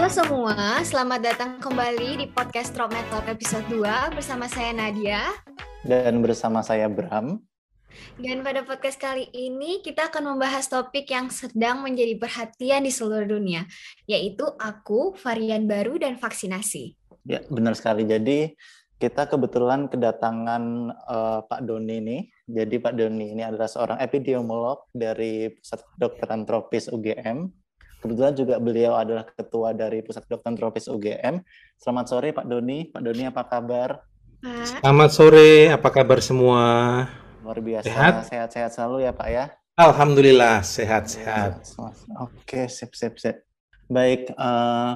Halo semua, selamat datang kembali di podcast Tromed Talk episode 2 bersama saya Nadia. Dan bersama saya Bram. Dan pada podcast kali ini kita akan membahas topik yang sedang menjadi perhatian di seluruh dunia, yaitu varian baru dan vaksinasi. Ya, benar sekali. Jadi kita kebetulan kedatangan Pak Doni nih. Jadi Pak Doni ini adalah seorang epidemiolog dari Pusat Kedokteran Tropis UGM. Kebetulan juga beliau adalah ketua dari Pusat Kedokteran Tropis UGM. Selamat sore Pak Doni. Pak Doni apa kabar? Pak, Selamat sore, apa kabar semua? Luar biasa, Sehat? sehat-sehat selalu ya Pak ya. Alhamdulillah, sehat-sehat. Oke, sip. Baik,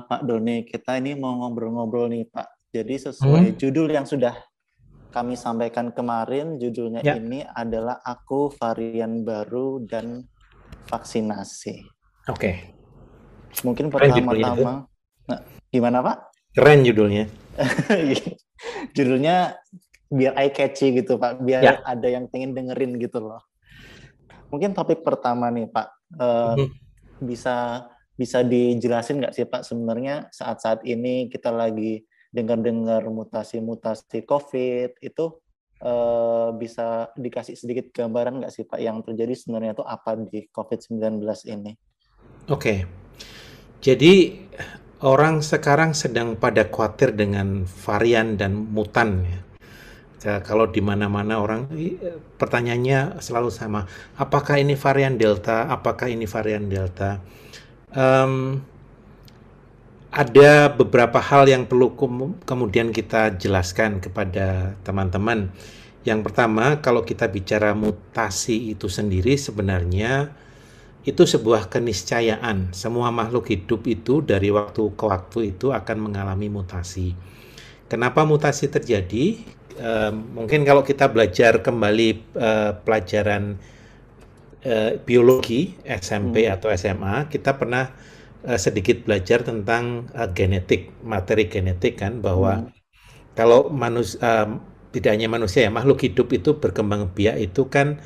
Pak Doni, kita ini mau ngobrol-ngobrol nih Pak. Jadi sesuai judul yang sudah kami sampaikan kemarin, judulnya Ya. ini adalah varian baru dan vaksinasi. Oke, Mungkin Keren judulnya pertama-tama, gimana Pak? keren judulnya. Judulnya biar eye catchy gitu Pak, biar Ya. ada yang pengen dengerin gitu loh. Mungkin topik pertama nih Pak, bisa dijelasin nggak sih Pak, sebenarnya saat-saat ini kita lagi dengar-dengar mutasi-mutasi COVID itu bisa dikasih sedikit gambaran nggak sih Pak yang terjadi sebenarnya itu apa di COVID-19 ini? Oke, jadi orang sekarang sedang pada khawatir dengan varian dan mutan ya. Kalau di mana-mana orang pertanyaannya selalu sama, apakah ini varian Delta? Apakah ini varian Delta? Ada beberapa hal yang perlu kemudian kita jelaskan kepada teman-teman. Yang pertama, kalau kita bicara mutasi itu sendiri sebenarnya itu sebuah keniscayaan. Semua makhluk hidup itu dari waktu ke waktu itu akan mengalami mutasi. Kenapa mutasi terjadi? Mungkin kalau kita belajar kembali pelajaran biologi SMP atau SMA, kita pernah sedikit belajar tentang genetik, materi genetik kan, bahwa kalau tidak hanya manusia ya, makhluk hidup itu berkembang biak itu kan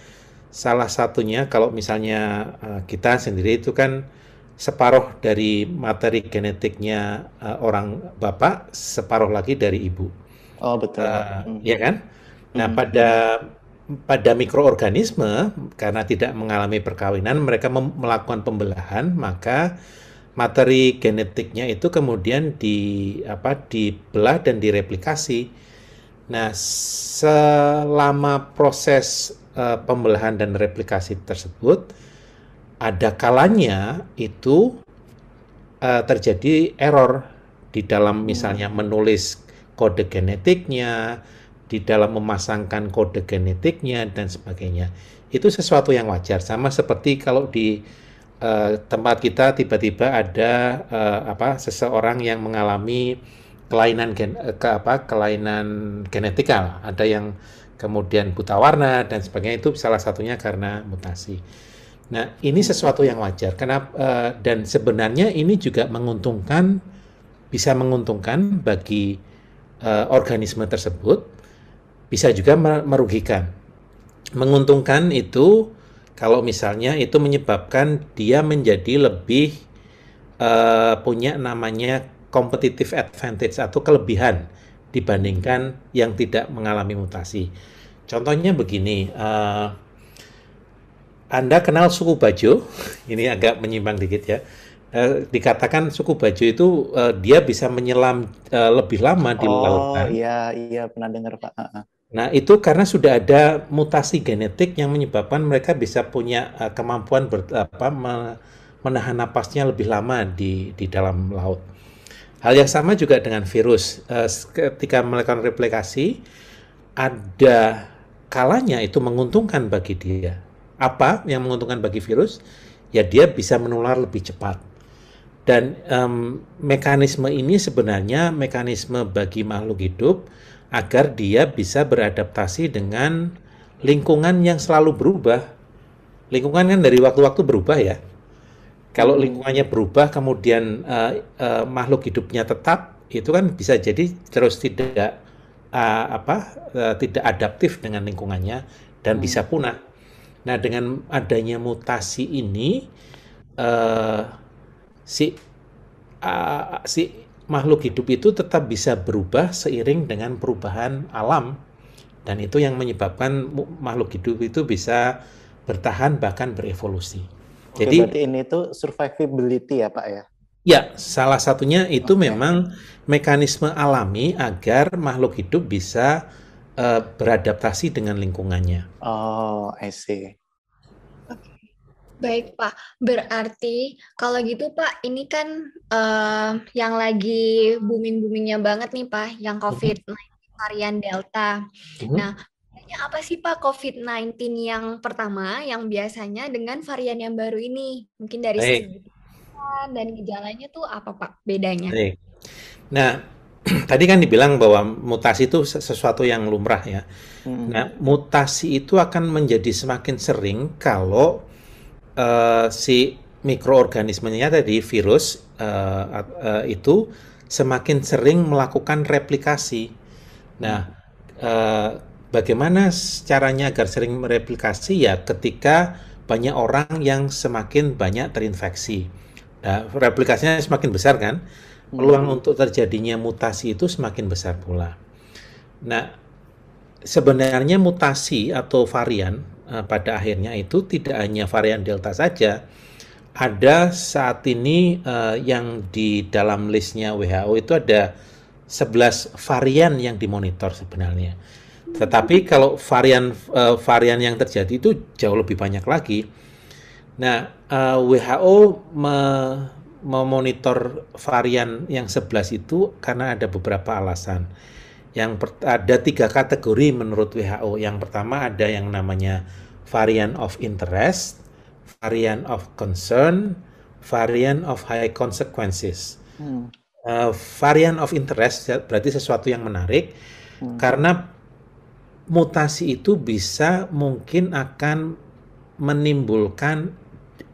salah satunya kalau misalnya kita sendiri itu kan separuh dari materi genetiknya orang bapak, separuh lagi dari ibu. Oh betul. Ya kan? Nah, pada mikroorganisme karena tidak mengalami perkawinan, mereka melakukan pembelahan, maka materi genetiknya itu kemudian dibelah dan direplikasi. Nah, selama proses pembelahan dan replikasi tersebut, ada kalanya itu terjadi error di dalam misalnya menulis kode genetiknya, di dalam memasangkan kode genetiknya dan sebagainya. Itu sesuatu yang wajar, sama seperti kalau di tempat kita tiba-tiba ada seseorang yang mengalami kelainan genetikal, ada yang kemudian buta warna dan sebagainya, itu salah satunya karena mutasi. Nah, ini sesuatu yang wajar. Dan sebenarnya ini juga bisa menguntungkan bagi organisme tersebut, bisa juga merugikan. Menguntungkan itu kalau misalnya itu menyebabkan dia menjadi lebih punya namanya competitive advantage atau kelebihan dibandingkan yang tidak mengalami mutasi. Contohnya begini, Anda kenal suku Bajo, ini agak menyimpang dikit ya. Dikatakan suku Bajo itu dia bisa menyelam lebih lama di lautan. Oh iya pernah dengar Pak. Nah, itu karena sudah ada mutasi genetik yang menyebabkan mereka bisa punya kemampuan menahan napasnya lebih lama di dalam laut. Hal yang sama juga dengan virus. Ketika melakukan replikasi, ada kalanya itu menguntungkan bagi dia. Apa yang menguntungkan bagi virus? Ya, dia bisa menular lebih cepat. Dan mekanisme ini sebenarnya mekanisme bagi makhluk hidup agar dia bisa beradaptasi dengan lingkungan yang selalu berubah. Lingkungan kan dari waktu-waktu berubah ya. Kalau lingkungannya berubah, kemudian makhluk hidupnya tetap, itu kan bisa jadi terus tidak adaptif dengan lingkungannya dan bisa punah. Nah, dengan adanya mutasi ini, si si makhluk hidup itu tetap bisa berubah seiring dengan perubahan alam, dan itu yang menyebabkan makhluk hidup itu bisa bertahan bahkan berevolusi. Oke, Jadi berarti ini tuh survivability ya Pak ya? ya, salah satunya itu Oke. memang mekanisme alami agar makhluk hidup bisa beradaptasi dengan lingkungannya. Oh, I see. Baik, Pak. Berarti kalau gitu, Pak, ini kan yang lagi booming-boomingnya banget nih, Pak, yang COVID-19 varian Delta. Nah, bedanya apa sih, Pak, COVID-19 yang pertama, yang biasanya dengan varian yang baru ini? Mungkin dari Baik, segi gejala dan gejalanya tuh apa, Pak, bedanya? baik. Nah, tadi kan dibilang bahwa mutasi itu sesuatu yang lumrah ya. Nah, mutasi itu akan menjadi semakin sering kalau si mikroorganismenya tadi, virus itu semakin sering melakukan replikasi. Nah, bagaimana caranya agar sering mereplikasi? Ya, ketika banyak orang yang semakin banyak terinfeksi. Nah, replikasinya semakin besar kan, peluang untuk terjadinya mutasi itu semakin besar pula. Nah, sebenarnya mutasi atau varian pada akhirnya itu tidak hanya varian Delta saja. Ada saat ini yang di dalam listnya WHO itu ada 11 varian yang dimonitor sebenarnya. Tetapi kalau varian yang terjadi itu jauh lebih banyak lagi. Nah, WHO memonitor varian yang 11 itu karena ada beberapa alasan. Ada 3 kategori menurut WHO. Yang pertama ada yang namanya variant of interest, variant of concern, variant of high consequences. Variant of interest berarti sesuatu yang menarik, karena mutasi itu bisa mungkin akan menimbulkan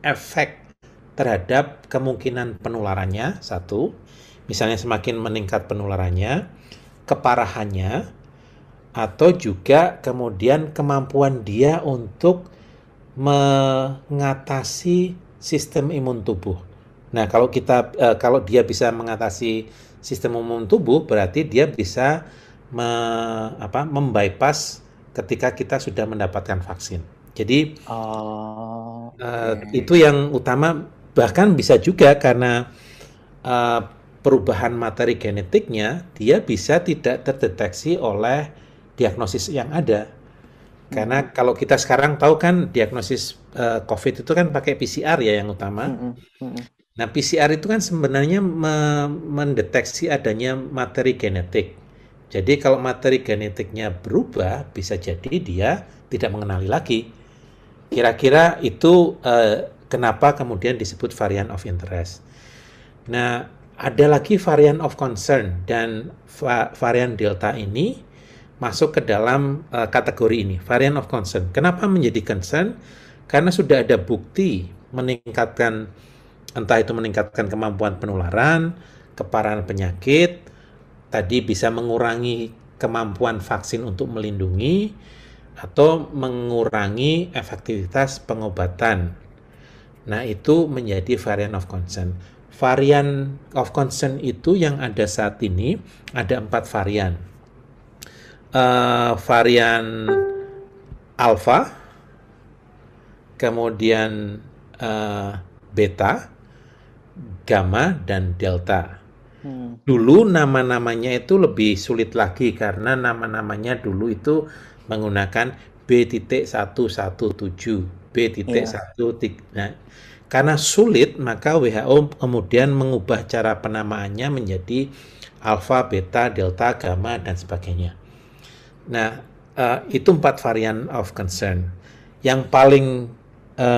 efek terhadap kemungkinan penularannya, satu, misalnya semakin meningkat penularannya, keparahannya, atau juga kemudian kemampuan dia untuk mengatasi sistem imun tubuh. Nah, kalau dia bisa mengatasi sistem imun tubuh, berarti dia bisa membypass ketika kita sudah mendapatkan vaksin. Jadi itu yang utama. Bahkan bisa juga karena perubahan materi genetiknya, dia bisa tidak terdeteksi oleh diagnosis yang ada. Karena kalau kita sekarang tahu kan diagnosis COVID itu kan pakai PCR ya yang utama. Nah, PCR itu kan sebenarnya mendeteksi adanya materi genetik. Jadi kalau materi genetiknya berubah, bisa jadi dia tidak mengenali lagi. Kira-kira itu kenapa kemudian disebut variant of interest. Nah, ada lagi variant of concern, dan varian Delta ini masuk ke dalam kategori ini, variant of concern. Kenapa menjadi concern? Karena sudah ada bukti entah itu meningkatkan kemampuan penularan, keparahan penyakit, tadi bisa mengurangi kemampuan vaksin untuk melindungi, atau mengurangi efektivitas pengobatan. Nah, itu menjadi variant of concern. Varian of concern itu yang ada saat ini, ada 4 varian. Varian alpha, kemudian beta, gamma, dan delta. Dulu nama-namanya itu lebih sulit lagi karena nama-namanya dulu itu menggunakan B.117, B.1. Nah, karena sulit, maka WHO kemudian mengubah cara penamaannya menjadi alpha, beta, delta, gamma, dan sebagainya. Nah, itu 4 varian of concern. Yang paling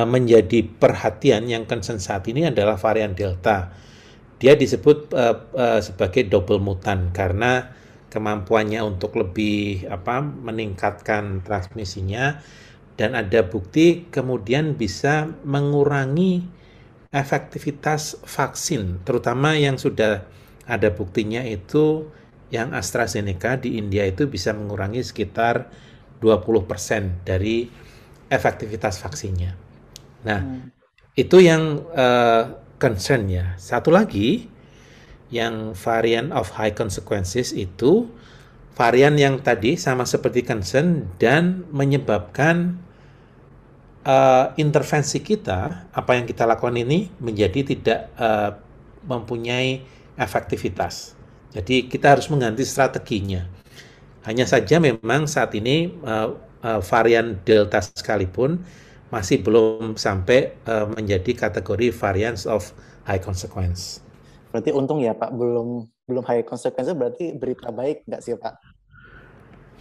menjadi perhatian, yang concern saat ini adalah varian delta. Dia disebut sebagai double mutant karena kemampuannya untuk lebih meningkatkan transmisinya, dan ada bukti kemudian bisa mengurangi efektivitas vaksin, terutama yang sudah ada buktinya itu yang AstraZeneca di India itu bisa mengurangi sekitar 20% dari efektivitas vaksinnya. Nah, itu yang concern ya. Satu lagi, yang varian of high consequences itu varian yang tadi sama seperti concern dan menyebabkan intervensi kita, apa yang kita lakukan ini menjadi tidak mempunyai efektivitas. Jadi kita harus mengganti strateginya. Hanya saja memang saat ini varian Delta sekalipun masih belum sampai menjadi kategori variants of high consequence. Berarti untung ya Pak, belum high consequence, berarti berita baik nggak sih Pak?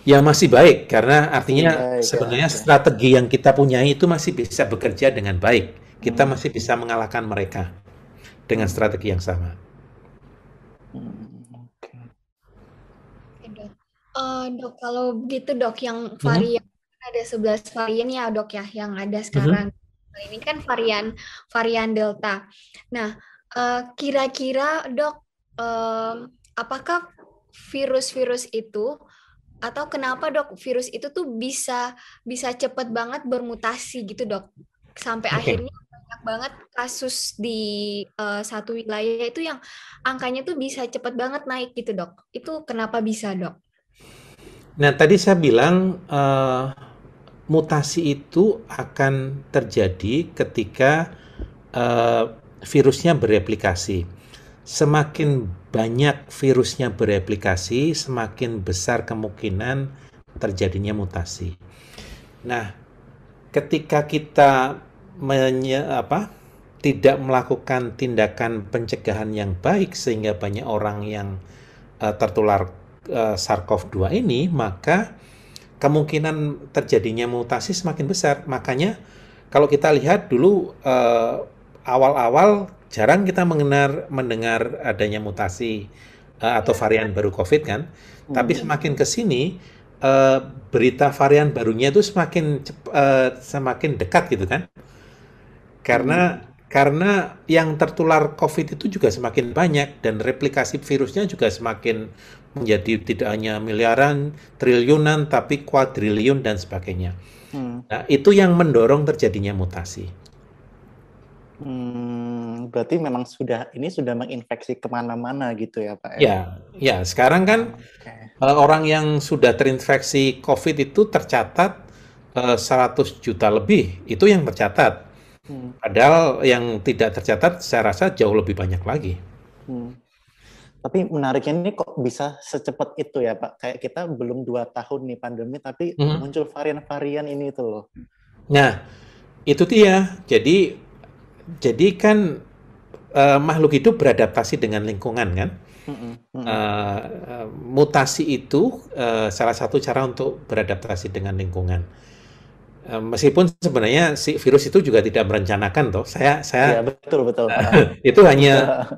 Ya masih baik, karena artinya baik, sebenarnya strategi yang kita punyai itu masih bisa bekerja dengan baik. Kita masih bisa mengalahkan mereka dengan strategi yang sama. Dok, kalau begitu dok, yang varian ada 11 varian ya dok ya, yang ada sekarang. Ini kan varian Delta. Nah, kira-kira dok, apakah virus-virus itu, atau kenapa dok virus itu tuh bisa cepet banget bermutasi gitu dok, sampai akhirnya banyak banget kasus di satu wilayah itu yang angkanya tuh bisa cepet banget naik gitu dok. Itu kenapa bisa dok? Nah, tadi saya bilang mutasi itu akan terjadi ketika virusnya bereplikasi. Semakin banyak virusnya bereplikasi, semakin besar kemungkinan terjadinya mutasi. Nah, ketika kita tidak melakukan tindakan pencegahan yang baik sehingga banyak orang yang tertular SARS-CoV-2 ini, maka kemungkinan terjadinya mutasi semakin besar. Makanya kalau kita lihat dulu awal-awal jarang kita mendengar adanya mutasi atau varian baru COVID kan. Tapi semakin ke sini berita varian barunya itu semakin dekat gitu kan. Karena yang tertular COVID itu juga semakin banyak dan replikasi virusnya juga semakin menjadi tidak hanya miliaran, triliunan, tapi kuadriliun dan sebagainya. Nah, itu yang mendorong terjadinya mutasi. Berarti memang sudah menginfeksi kemana-mana gitu ya Pak? Ya, sekarang kan orang yang sudah terinfeksi COVID itu tercatat 100 juta lebih, itu yang tercatat. Padahal yang tidak tercatat saya rasa jauh lebih banyak lagi. Tapi menariknya ini kok bisa secepat itu ya Pak? Kayak kita belum 2 tahun nih pandemi, tapi muncul varian-varian ini tuh loh. Nah, itu dia. Jadi kan makhluk hidup beradaptasi dengan lingkungan kan. Mutasi itu salah satu cara untuk beradaptasi dengan lingkungan. Meskipun sebenarnya si virus itu juga tidak merencanakan toh. Saya ya, betul. Itu hanya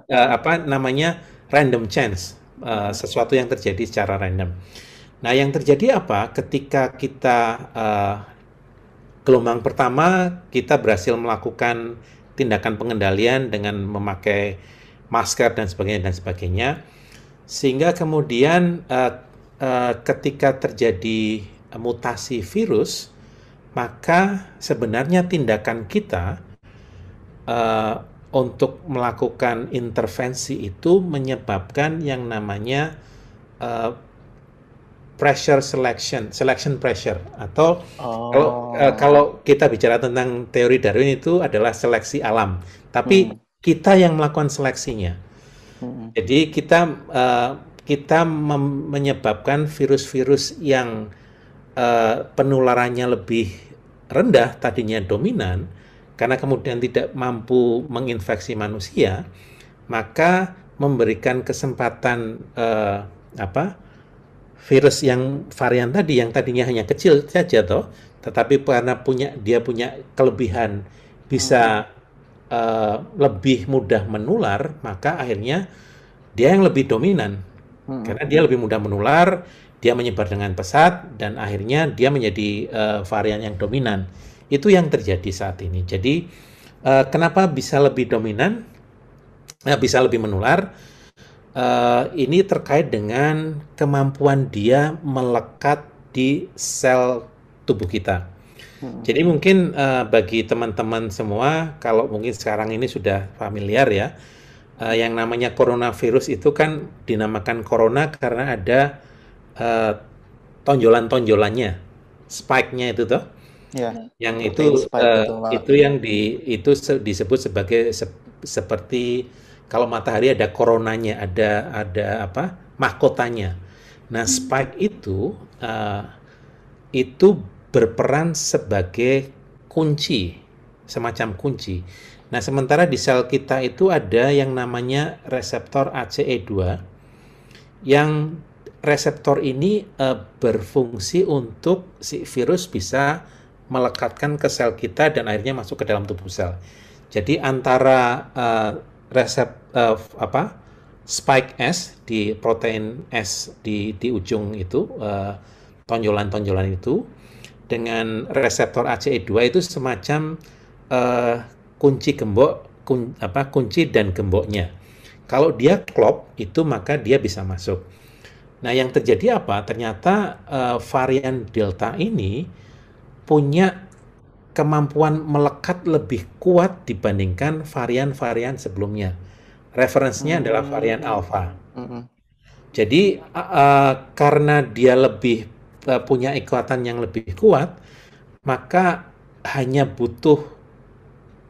random chance, sesuatu yang terjadi secara random. Nah, yang terjadi apa ketika kita gelombang pertama kita berhasil melakukan tindakan pengendalian dengan memakai masker dan sebagainya, sehingga kemudian ketika terjadi mutasi virus, maka sebenarnya tindakan kita untuk melakukan intervensi itu menyebabkan yang namanya pressure selection pressure, atau kalau kita bicara tentang teori Darwin itu adalah seleksi alam, tapi kita yang melakukan seleksinya. Jadi kita menyebabkan virus-virus yang penularannya lebih rendah tadinya dominan, karena kemudian tidak mampu menginfeksi manusia, maka memberikan kesempatan virus yang varian tadi yang tadinya hanya kecil saja toh, tetapi karena dia punya kelebihan bisa lebih mudah menular, maka akhirnya dia yang lebih dominan. Karena dia lebih mudah menular, dia menyebar dengan pesat, dan akhirnya dia menjadi varian yang dominan. Itu yang terjadi saat ini. Jadi kenapa bisa lebih dominan, bisa lebih menular? Ini terkait dengan kemampuan dia melekat di sel tubuh kita. Jadi mungkin bagi teman-teman semua, kalau mungkin sekarang ini sudah familiar ya, yang namanya coronavirus itu kan dinamakan corona karena ada tonjolan-tonjolannya, spike-nya itu toh, Ya, yang protein spike betul Pak. itu yang disebut sebagai seperti kalau matahari ada coronanya, ada apa mahkotanya. Nah, spike itu berperan sebagai kunci, semacam kunci. Nah, sementara di sel kita itu ada yang namanya reseptor ACE2, yang reseptor ini berfungsi untuk si virus bisa melekatkan ke sel kita dan akhirnya masuk ke dalam tubuh sel. Jadi antara spike S di protein S di ujung itu, tonjolan-tonjolan itu, dengan reseptor ACE2 itu semacam kunci kunci dan gemboknya. Kalau dia klop itu maka dia bisa masuk. Nah, yang terjadi apa? Ternyata varian Delta ini punya kemampuan melekat lebih kuat dibandingkan varian-varian sebelumnya. Referensinya adalah varian Alpha. Jadi karena dia lebih punya ikatan yang lebih kuat, maka hanya butuh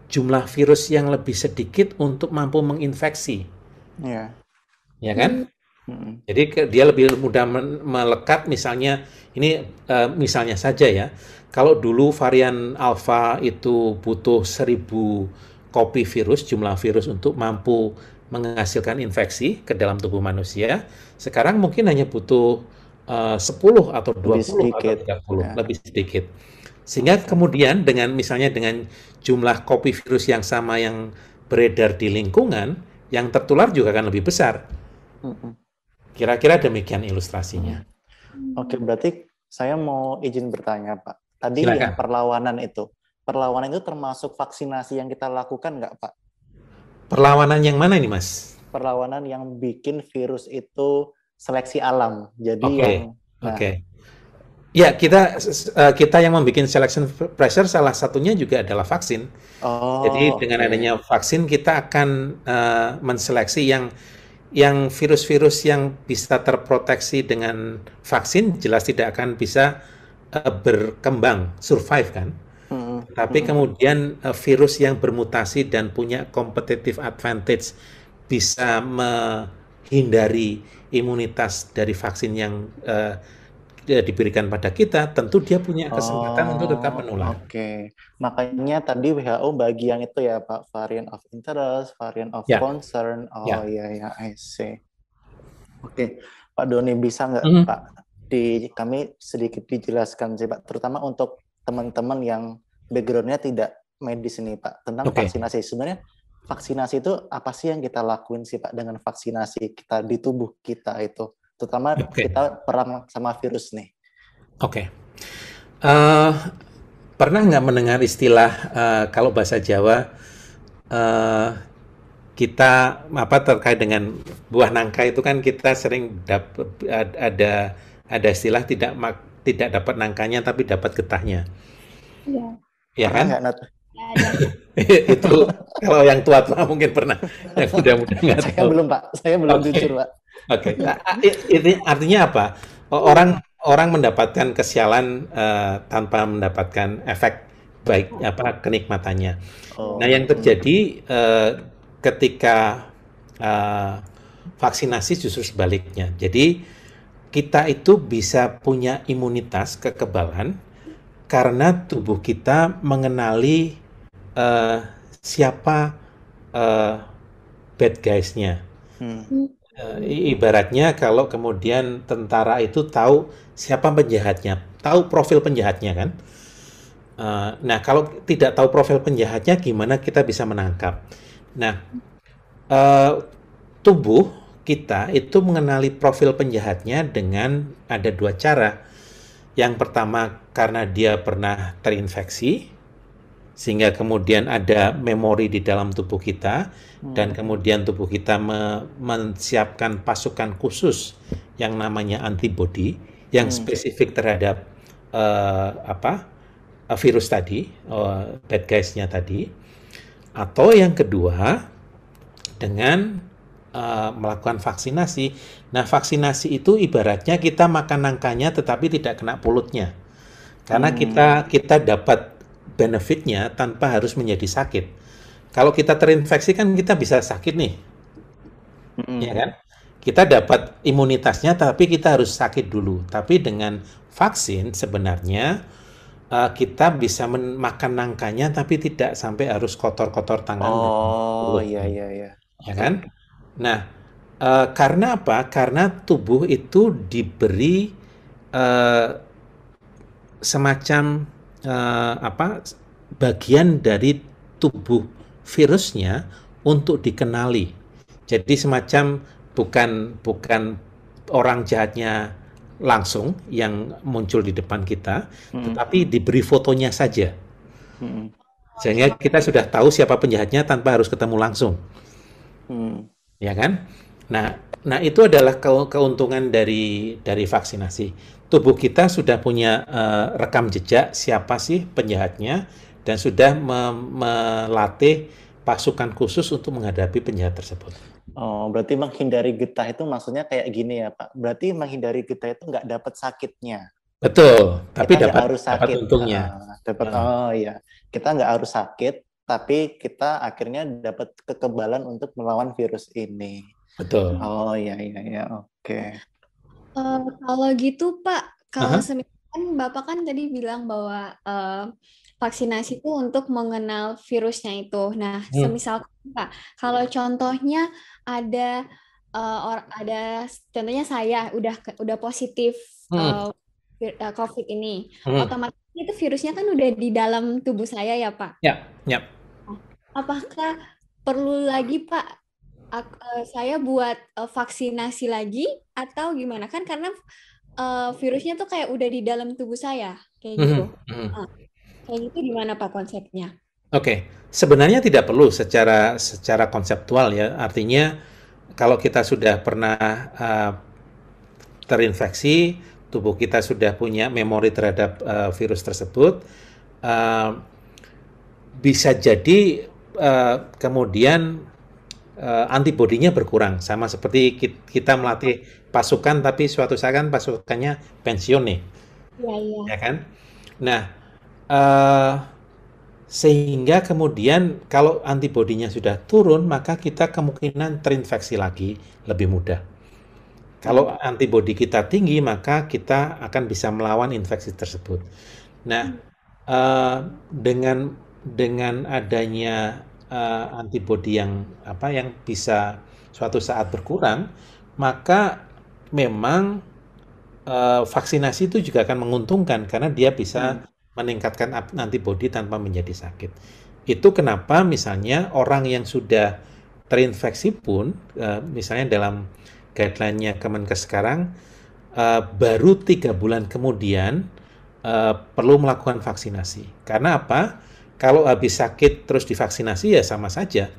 jumlah virus yang lebih sedikit untuk mampu menginfeksi. Ya kan? Jadi dia lebih mudah melekat. Misalnya ini misalnya saja ya, kalau dulu varian Alpha itu butuh 1000 kopi virus, jumlah virus untuk mampu menghasilkan infeksi ke dalam tubuh manusia, sekarang mungkin hanya butuh 10 atau 20 atau 30, lebih sedikit. Sehingga kemudian misalnya dengan jumlah kopi virus yang sama yang beredar di lingkungan, yang tertular juga akan lebih besar. Kira-kira demikian ilustrasinya. Oke, berarti saya mau izin bertanya, Pak. Tadi Silakan. yang perlawanan itu termasuk vaksinasi yang kita lakukan nggak, Pak? Perlawanan yang mana ini, Mas? Perlawanan yang bikin virus itu seleksi alam. Jadi Ya, kita yang membuat selection pressure salah satunya juga adalah vaksin. Jadi dengan adanya vaksin kita akan menseleksi yang virus-virus yang bisa terproteksi dengan vaksin jelas tidak akan bisa berkembang, survive kan. Tapi kemudian virus yang bermutasi dan punya competitive advantage bisa menghindari imunitas dari vaksin yang diberikan pada kita, tentu dia punya kesempatan untuk tetap menular. Makanya tadi WHO bagi yang itu ya Pak, variant of interest, variant of concern. I see. Pak Doni, bisa nggak Pak kami sedikit dijelaskan sih Pak, terutama untuk teman-teman yang background-nya tidak medis ini Pak, tentang vaksinasi. Sebenarnya vaksinasi itu apa sih yang kita lakuin sih Pak dengan vaksinasi kita di tubuh kita itu? Terutama kita perang sama virus nih. Pernah nggak mendengar istilah kalau bahasa Jawa kita terkait dengan buah nangka itu kan kita sering ada istilah tidak dapat nangkanya tapi dapat getahnya. Ya kan? Itu kalau yang tua mungkin pernah, yang muda-muda nggak tahu. Saya belum jujur Pak. Ini artinya apa? Orang mendapatkan kesialan tanpa mendapatkan efek baik kenikmatannya. Nah, yang terjadi ketika vaksinasi justru sebaliknya. Jadi kita itu bisa punya imunitas, kekebalan karena tubuh kita mengenali siapa bad guys-nya. Ibaratnya kalau kemudian tentara itu tahu siapa penjahatnya, tahu profil penjahatnya kan. Nah, kalau tidak tahu profil penjahatnya, gimana kita bisa menangkap? Nah, tubuh kita itu mengenali profil penjahatnya dengan ada dua cara. Yang pertama karena dia pernah terinfeksi, sehingga kemudian ada memori di dalam tubuh kita, dan kemudian tubuh kita menyiapkan pasukan khusus yang namanya antibodi yang spesifik terhadap virus tadi, bad guys-nya tadi. Atau yang kedua, dengan melakukan vaksinasi. Nah, vaksinasi itu ibaratnya kita makan nangkanya tetapi tidak kena pulutnya. Karena kita dapat benefitnya tanpa harus menjadi sakit. Kalau kita terinfeksi kan kita bisa sakit nih, ya kan? Kita dapat imunitasnya tapi kita harus sakit dulu. Tapi dengan vaksin sebenarnya kita bisa makan nangkanya tapi tidak sampai harus kotor-kotor tangan dan Oh, mulut, iya, iya, iya. ya kan? Nah, karena apa? Karena tubuh itu diberi eh, semacam bagian dari tubuh virusnya untuk dikenali. Jadi semacam bukan bukan orang jahatnya langsung yang muncul di depan kita, tetapi diberi fotonya saja. Sehingga kita sudah tahu siapa penjahatnya tanpa harus ketemu langsung. Ya kan? Nah itu adalah keuntungan dari vaksinasi. Tubuh kita sudah punya rekam jejak siapa sih penjahatnya dan sudah melatih pasukan khusus untuk menghadapi penjahat tersebut. Oh, berarti menghindari getah itu maksudnya kayak gini ya, Pak. Berarti menghindari getah itu nggak dapat sakitnya. Betul, tapi Kita nggak harus dapat sakit. untungnya. Oh iya, kita nggak harus sakit, tapi kita akhirnya dapat kekebalan untuk melawan virus ini. Betul. Oh iya, iya, iya, oke. Kalau gitu Pak, kalau kan Bapak kan tadi bilang bahwa vaksinasi itu untuk mengenal virusnya itu. Nah, semisal Pak, kalau contohnya ada contohnya saya udah positif COVID ini, otomatis itu virusnya kan udah di dalam tubuh saya ya Pak. Ya, ya. Apakah perlu lagi Pak saya buat vaksinasi lagi atau gimana? Kan karena virusnya tuh kayak udah di dalam tubuh saya kayak gitu. Kayak gitu gimana Pak konsepnya? Oke, sebenarnya tidak perlu secara konseptual ya. Artinya kalau kita sudah pernah terinfeksi, tubuh kita sudah punya memori terhadap virus tersebut, bisa jadi kemudian antibodinya berkurang, sama seperti kita melatih pasukan tapi suatu saat kan pasukannya pensiun nih, ya kan? Nah, sehingga kemudian kalau antibodinya sudah turun, maka kita kemungkinan terinfeksi lagi lebih mudah. Kalau antibodi kita tinggi, maka kita akan bisa melawan infeksi tersebut. Nah, dengan adanya antibodi yang bisa suatu saat berkurang, maka memang vaksinasi itu juga akan menguntungkan karena dia bisa meningkatkan antibodi tanpa menjadi sakit. Itu kenapa misalnya orang yang sudah terinfeksi pun, misalnya dalam guideline-nya Kemenkes sekarang, baru 3 bulan kemudian perlu melakukan vaksinasi. Karena apa? Kalau habis sakit terus divaksinasi ya sama saja.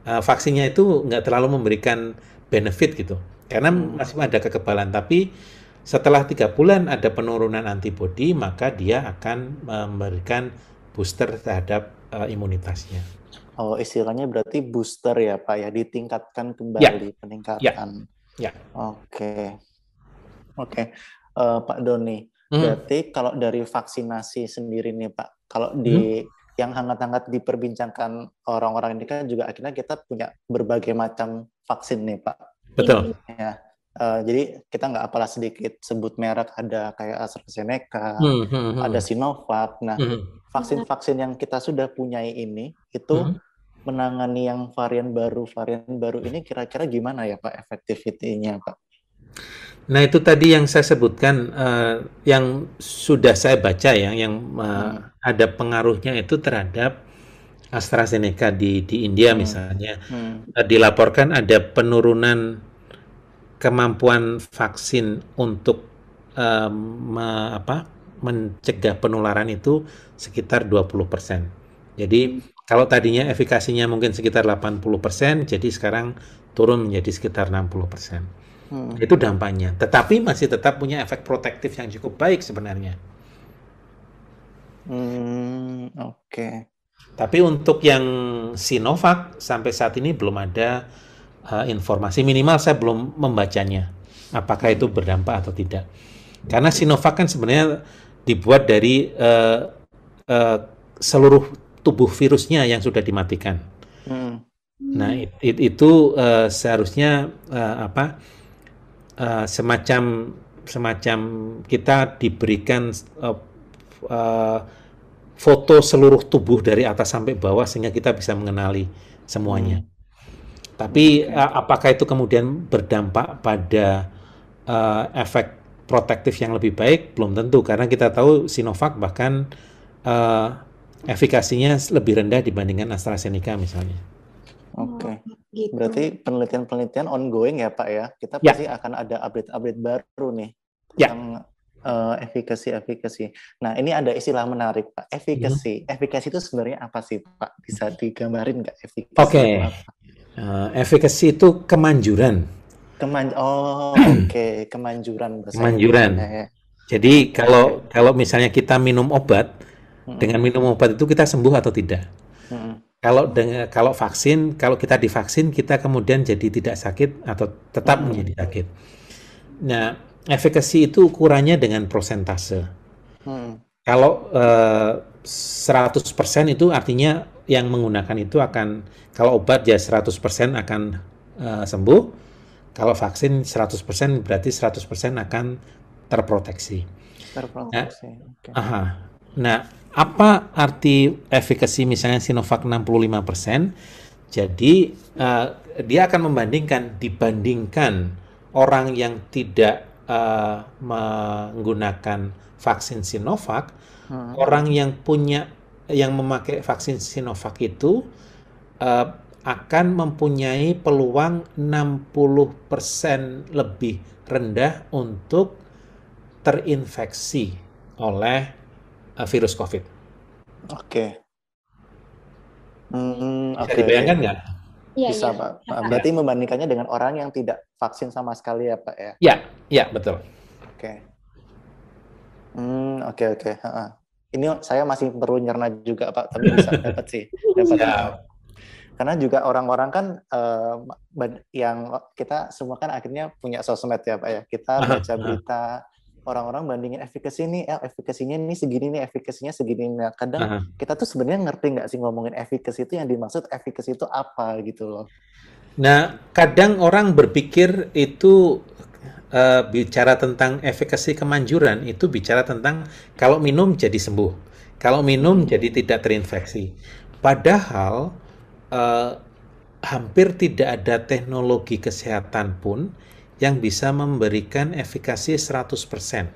Vaksinnya itu nggak terlalu memberikan benefit gitu. Karena masih ada kekebalan. Tapi setelah 3 bulan ada penurunan antibodi, maka dia akan memberikan booster terhadap imunitasnya. Oh, istilahnya berarti booster ya Pak ya, ditingkatkan kembali peningkatan. Ya. Oke. Pak Doni, berarti kalau dari vaksinasi sendiri nih Pak, kalau yang hangat-hangat diperbincangkan orang-orang ini kan juga akhirnya kita punya berbagai macam vaksin nih Pak. Betul. Ya. Jadi kita nggak apalah sedikit sebut merek, ada kayak AstraZeneca, ada Sinovac. Nah, vaksin-vaksin yang kita sudah punyai ini itu menangani yang varian baru ini kira-kira gimana ya Pak efektivitinya Pak? Nah itu tadi yang saya sebutkan, yang sudah saya baca ya, yang ada pengaruhnya itu terhadap AstraZeneca di India misalnya. Dilaporkan ada penurunan kemampuan vaksin untuk mencegah penularan itu sekitar 20%. Jadi kalau tadinya efikasinya mungkin sekitar 80%, jadi sekarang turun menjadi sekitar 60%. Itu dampaknya. Tetapi masih tetap punya efek protektif yang cukup baik sebenarnya. Oke. Tapi untuk yang Sinovac sampai saat ini belum ada informasi. Minimal saya belum membacanya. Apakah itu berdampak atau tidak? Karena Sinovac kan sebenarnya dibuat dari seluruh tubuh virusnya yang sudah dimatikan. Nah, itu seharusnya semacam kita diberikan foto seluruh tubuh dari atas sampai bawah sehingga kita bisa mengenali semuanya. Tapi apakah itu kemudian berdampak pada efek protektif yang lebih baik? Belum tentu, karena kita tahu Sinovac bahkan efikasinya lebih rendah dibandingkan AstraZeneca misalnya. Oke. Gitu. Berarti penelitian-penelitian ongoing ya Pak ya? Kita pasti akan ada update-update baru nih tentang efikasi. Nah, ini ada istilah menarik Pak, efikasi. Efikasi itu sebenarnya apa sih Pak? Bisa digambarin nggak efikasi itu apa? Efikasi itu kemanjuran. Kemanjuran. Kemanjuran. Ya. Jadi kalau misalnya kita minum obat, dengan minum obat itu kita sembuh atau tidak? Kalau vaksin, kalau kita divaksin, kita kemudian jadi tidak sakit atau tetap menjadi sakit. Nah, efikasi itu ukurannya dengan prosentase. Kalau 100% itu artinya yang menggunakan itu akan, kalau obat ya 100% akan sembuh. Kalau vaksin 100% berarti 100% akan terproteksi. Nah, apa arti efikasi misalnya Sinovac 65%? Jadi dia akan dibandingkan orang yang tidak menggunakan vaksin Sinovac, orang yang memakai vaksin Sinovac itu akan mempunyai peluang 60% lebih rendah untuk terinfeksi oleh virus COVID. Oke. Bisa dibayangkan nggak? Bisa Pak. Berarti membandingkannya dengan orang yang tidak vaksin sama sekali ya Pak ya? Ya betul. Oke. Ini saya masih perlu nyerna juga Pak, tapi bisa dapat sih. Karena juga orang-orang kan yang kita semua kan akhirnya punya sosmed ya Pak ya. Kita baca berita orang-orang bandingin efikasinya ini segini nih, efikasinya segini. Nah, kadang kita tuh sebenarnya ngerti nggak sih ngomongin efikasi itu, yang dimaksud efikasi itu apa gitu loh. Nah, kadang orang berpikir itu bicara tentang efikasi kemanjuran, itu bicara tentang kalau minum jadi sembuh, kalau minum jadi tidak terinfeksi. Padahal hampir tidak ada teknologi kesehatan pun yang bisa memberikan efikasi 100%.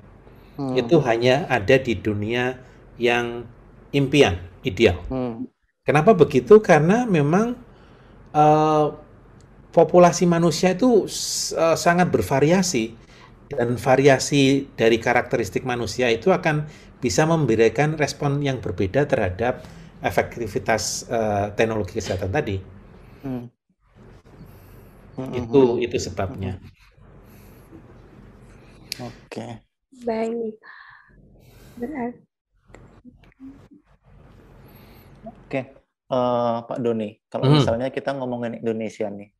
Itu hanya ada di dunia yang impian, ideal. Kenapa begitu? Karena memang populasi manusia itu sangat bervariasi, dan variasi dari karakteristik manusia itu akan bisa memberikan respon yang berbeda terhadap efektivitas teknologi kesehatan tadi. Itu sebabnya. Oke. Baik. Oke, Pak Doni, kalau misalnya kita ngomongin Indonesia nih,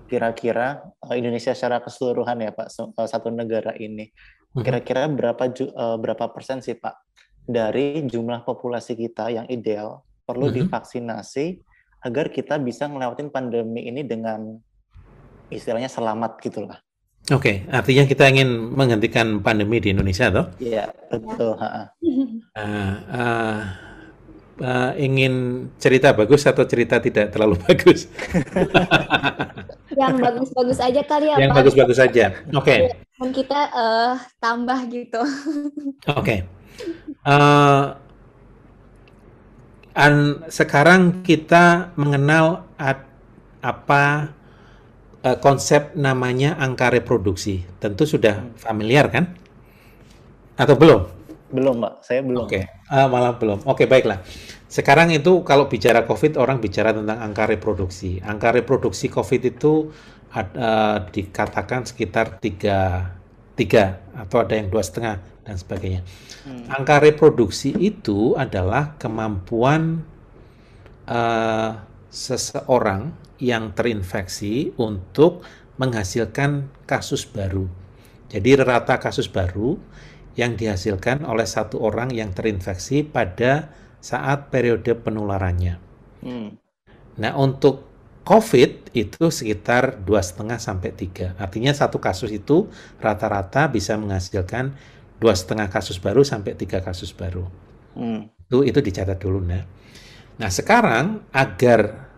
kira-kira Indonesia secara keseluruhan ya Pak, satu negara ini, kira-kira berapa persen sih Pak dari jumlah populasi kita yang ideal perlu divaksinasi agar kita bisa ngelewatin pandemi ini dengan istilahnya selamat gitulah. Oke, artinya kita ingin menghentikan pandemi di Indonesia, toh? Iya, betul. Ingin cerita bagus atau cerita tidak terlalu bagus? Yang bagus-bagus aja kali ya, Yang Pak. bagus-bagus aja. Oke. Dan kita tambah gitu. Oke. Sekarang kita mengenal apa konsep namanya angka reproduksi. Tentu sudah familiar kan? Atau belum? Belum, Pak. Saya belum. Oke. Malah belum. Oke, baiklah. Sekarang itu kalau bicara COVID, orang bicara tentang angka reproduksi. Angka reproduksi COVID itu dikatakan sekitar 3 atau ada yang 2,5 dan sebagainya. Angka reproduksi itu adalah kemampuan seseorang yang terinfeksi untuk menghasilkan kasus baru. Jadi rata kasus baru yang dihasilkan oleh satu orang yang terinfeksi pada saat periode penularannya. Nah, untuk COVID itu sekitar 2,5 sampai 3. Artinya satu kasus itu rata-rata bisa menghasilkan 2,5 kasus baru sampai 3 kasus baru. Itu dicatat dulu. Nah, sekarang agar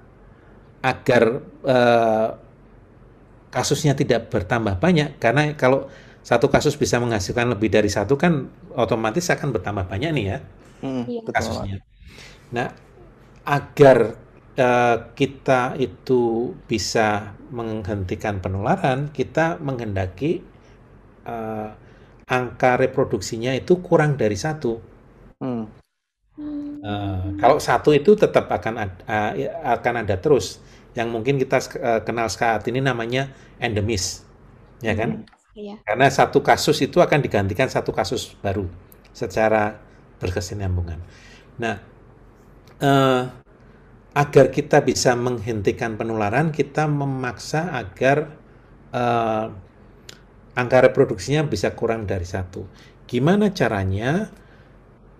kasusnya tidak bertambah banyak, karena kalau satu kasus bisa menghasilkan lebih dari satu kan otomatis akan bertambah banyak nih ya kasusnya. Nah, agar kita itu bisa menghentikan penularan, kita menghendaki angka reproduksinya itu kurang dari 1. Kalau 1 itu tetap akan ada terus. Yang mungkin kita kenal saat ini namanya endemis, ya kan? Karena satu kasus itu akan digantikan satu kasus baru secara berkesinambungan. Nah, agar kita bisa menghentikan penularan, kita memaksa agar angka reproduksinya bisa kurang dari 1. Gimana caranya?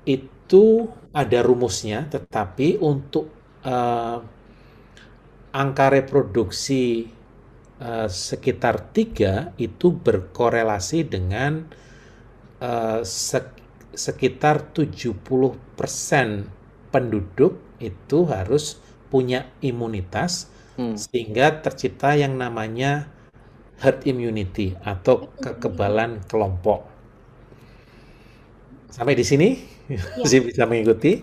Itu ada rumusnya, tetapi untuk angka reproduksi sekitar 3 itu berkorelasi dengan sekitar 70% penduduk itu harus punya imunitas sehingga tercipta yang namanya herd immunity atau kekebalan kelompok. Sampai di sini masih bisa mengikuti?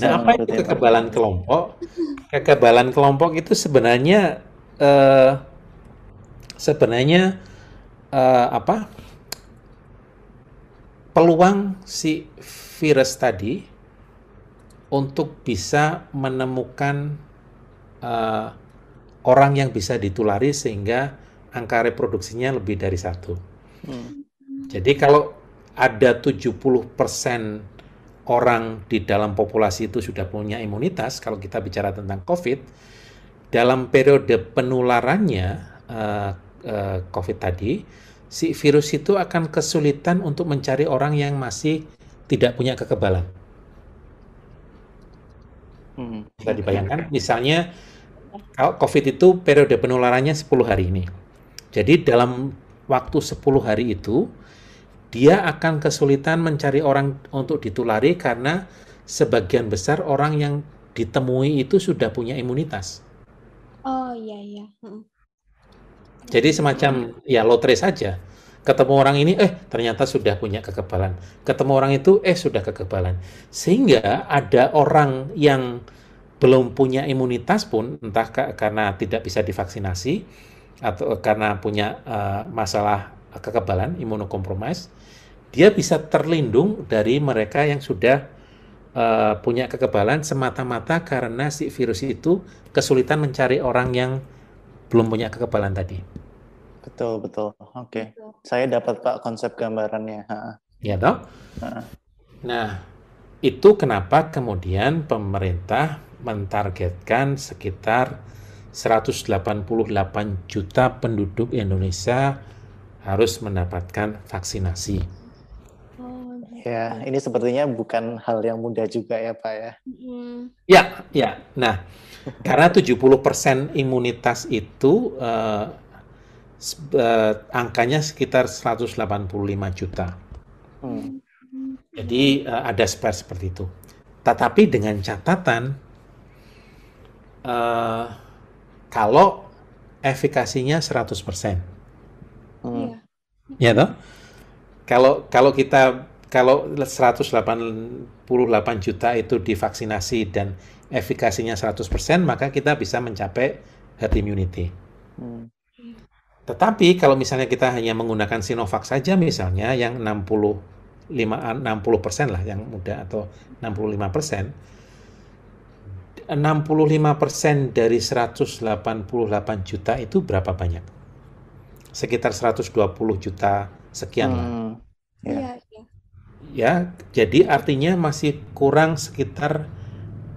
Nah, apa itu kekebalan kelompok? Kekebalan kelompok itu sebenarnya peluang si virus tadi untuk bisa menemukan orang yang bisa ditulari sehingga angka reproduksinya lebih dari 1. Jadi kalau ada 70% orang di dalam populasi itu sudah punya imunitas, kalau kita bicara tentang COVID, dalam periode penularannya COVID tadi, si virus itu akan kesulitan untuk mencari orang yang masih tidak punya kekebalan. Bisa dibayangkan, misalnya kalau COVID itu periode penularannya 10 hari ini. Jadi dalam waktu 10 hari itu, dia akan kesulitan mencari orang untuk ditulari karena sebagian besar orang yang ditemui itu sudah punya imunitas. Oh iya. Jadi semacam ya lotre saja. Ketemu orang ini, ternyata sudah punya kekebalan. Ketemu orang itu, sudah kekebalan. Sehingga ada orang yang belum punya imunitas pun, entah karena tidak bisa divaksinasi, atau karena punya masalah kekebalan, imunokompromis, dia bisa terlindung dari mereka yang sudah punya kekebalan semata-mata karena si virus itu kesulitan mencari orang yang belum punya kekebalan tadi. Betul. Oke. Saya dapat Pak konsep gambarannya. Ya toh? Nah, itu kenapa kemudian pemerintah mentargetkan sekitar 188 juta penduduk Indonesia harus mendapatkan vaksinasi. Ya, ini sepertinya bukan hal yang mudah juga ya Pak ya. Ya. Nah, karena 70% imunitas itu angkanya sekitar 185 juta. Jadi ada spare seperti itu. Tetapi dengan catatan kalau efikasinya 100%. Ya toh? Kalau 188 juta itu divaksinasi dan efikasinya 100%, maka kita bisa mencapai herd immunity. Tetapi kalau misalnya kita hanya menggunakan Sinovac saja misalnya yang 60% lah yang muda atau 65%, 65% dari 188 juta itu berapa banyak? Sekitar 120 juta sekian lah. Iya. Ya, jadi artinya masih kurang sekitar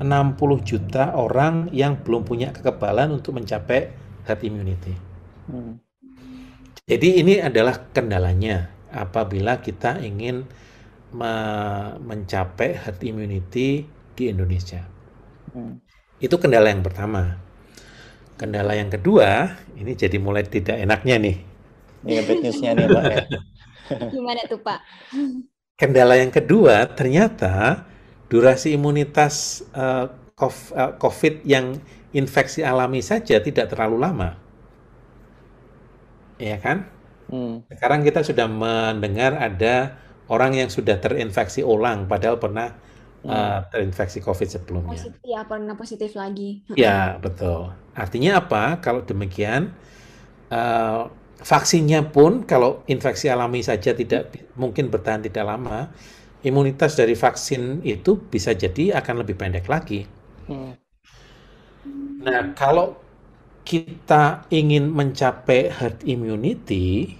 60 juta orang yang belum punya kekebalan untuk mencapai herd immunity. Hmm. Jadi ini adalah kendalanya apabila kita ingin mencapai herd immunity di Indonesia. Itu kendala yang pertama. Kendala yang kedua, ini jadi mulai tidak enaknya nih. Iya, bad news-nya nih Pak ya. Gimana tuh Pak? Kendala yang kedua, ternyata durasi imunitas COVID yang infeksi alami saja tidak terlalu lama. Ya kan? Sekarang kita sudah mendengar ada orang yang sudah terinfeksi ulang, padahal pernah terinfeksi COVID sebelumnya. Ya, pernah positif lagi. Ya, betul. Artinya apa? Kalau demikian, vaksinnya pun kalau infeksi alami saja tidak mungkin bertahan tidak lama, imunitas dari vaksin itu bisa jadi akan lebih pendek lagi. Nah, kalau kita ingin mencapai herd immunity,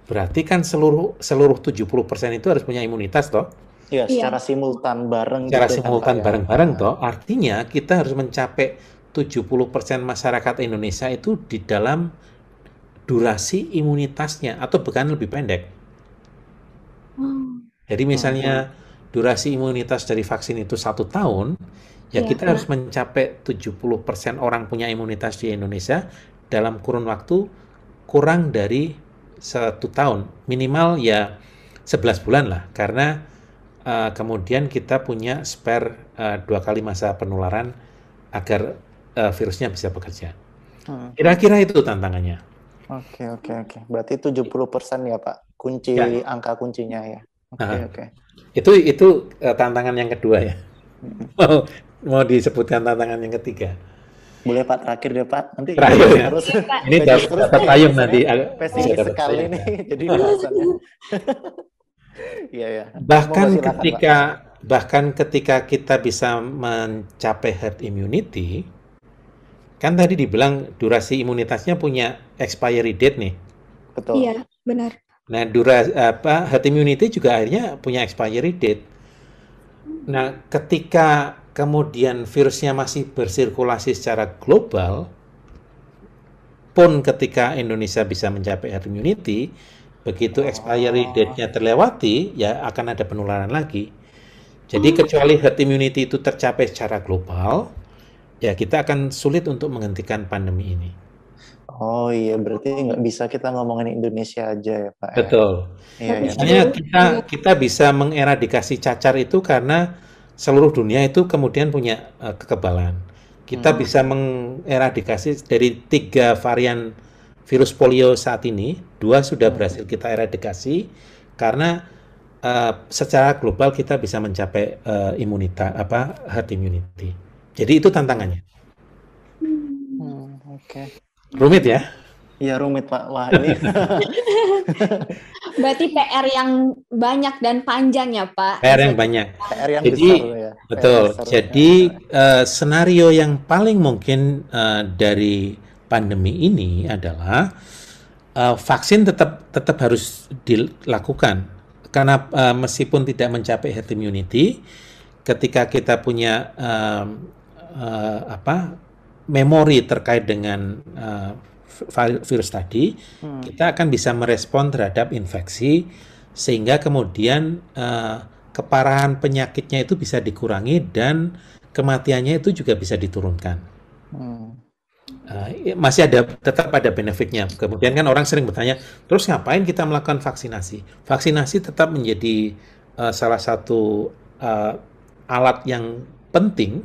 berarti kan seluruh 70% itu harus punya imunitas toh? Iya, secara simultan bareng Secara gitu simultan kan, bareng-bareng toh. Artinya kita harus mencapai 70% masyarakat Indonesia itu di dalam durasi imunitasnya atau bahkan lebih pendek. Jadi misalnya durasi imunitas dari vaksin itu 1 tahun, ya kita harus mencapai 70% orang punya imunitas di Indonesia dalam kurun waktu kurang dari 1 tahun. Minimal ya 11 bulan lah, karena kemudian kita punya spare 2 kali masa penularan agar virusnya bisa bekerja. Kira-kira itu tantangannya. Oke. Berarti 70% ya Pak, kunci angka kuncinya ya. Oke. Itu tantangan yang kedua ya. Mau disebutkan tantangan yang ketiga? Boleh Pak, terakhir deh Pak. Nanti terakhir ya. Terus ini dapat payung nanti. Pesimis sekali nih jadi bahasannya. Iya. Bahkan ketika kita bisa mencapai herd immunity, kan tadi dibilang durasi imunitasnya punya expiry date nih. Betul. Iya, benar. Nah, herd immunity juga akhirnya punya expiry date. Nah, ketika kemudian virusnya masih bersirkulasi secara global, pun ketika Indonesia bisa mencapai herd immunity, begitu expiry date-nya terlewati, ya akan ada penularan lagi. Jadi kecuali herd immunity itu tercapai secara global, ya kita akan sulit untuk menghentikan pandemi ini. Oh iya, berarti nggak bisa kita ngomongin Indonesia aja ya Pak. Betul. Iya. Misalnya kita bisa mengeradikasi cacar itu karena seluruh dunia itu kemudian punya kekebalan. Kita bisa mengeradikasi dari 3 varian virus polio saat ini, 2 sudah berhasil kita eradikasi karena secara global kita bisa mencapai herd immunity. Jadi itu tantangannya. Oke. Rumit ya? Iya rumit Pak. Wah ini. Berarti PR yang banyak dan panjang ya Pak. PR yang banyak. PR yang Jadi, besar ya. betul. Jadi senario yang paling mungkin dari pandemi ini adalah vaksin tetap harus dilakukan karena meskipun tidak mencapai herd immunity, ketika kita punya memori terkait dengan virus tadi, kita akan bisa merespon terhadap infeksi sehingga kemudian keparahan penyakitnya itu bisa dikurangi dan kematiannya itu juga bisa diturunkan. Masih tetap ada benefitnya. Kemudian kan orang sering bertanya, terus ngapain kita melakukan vaksinasi? Vaksinasi tetap menjadi salah satu alat yang penting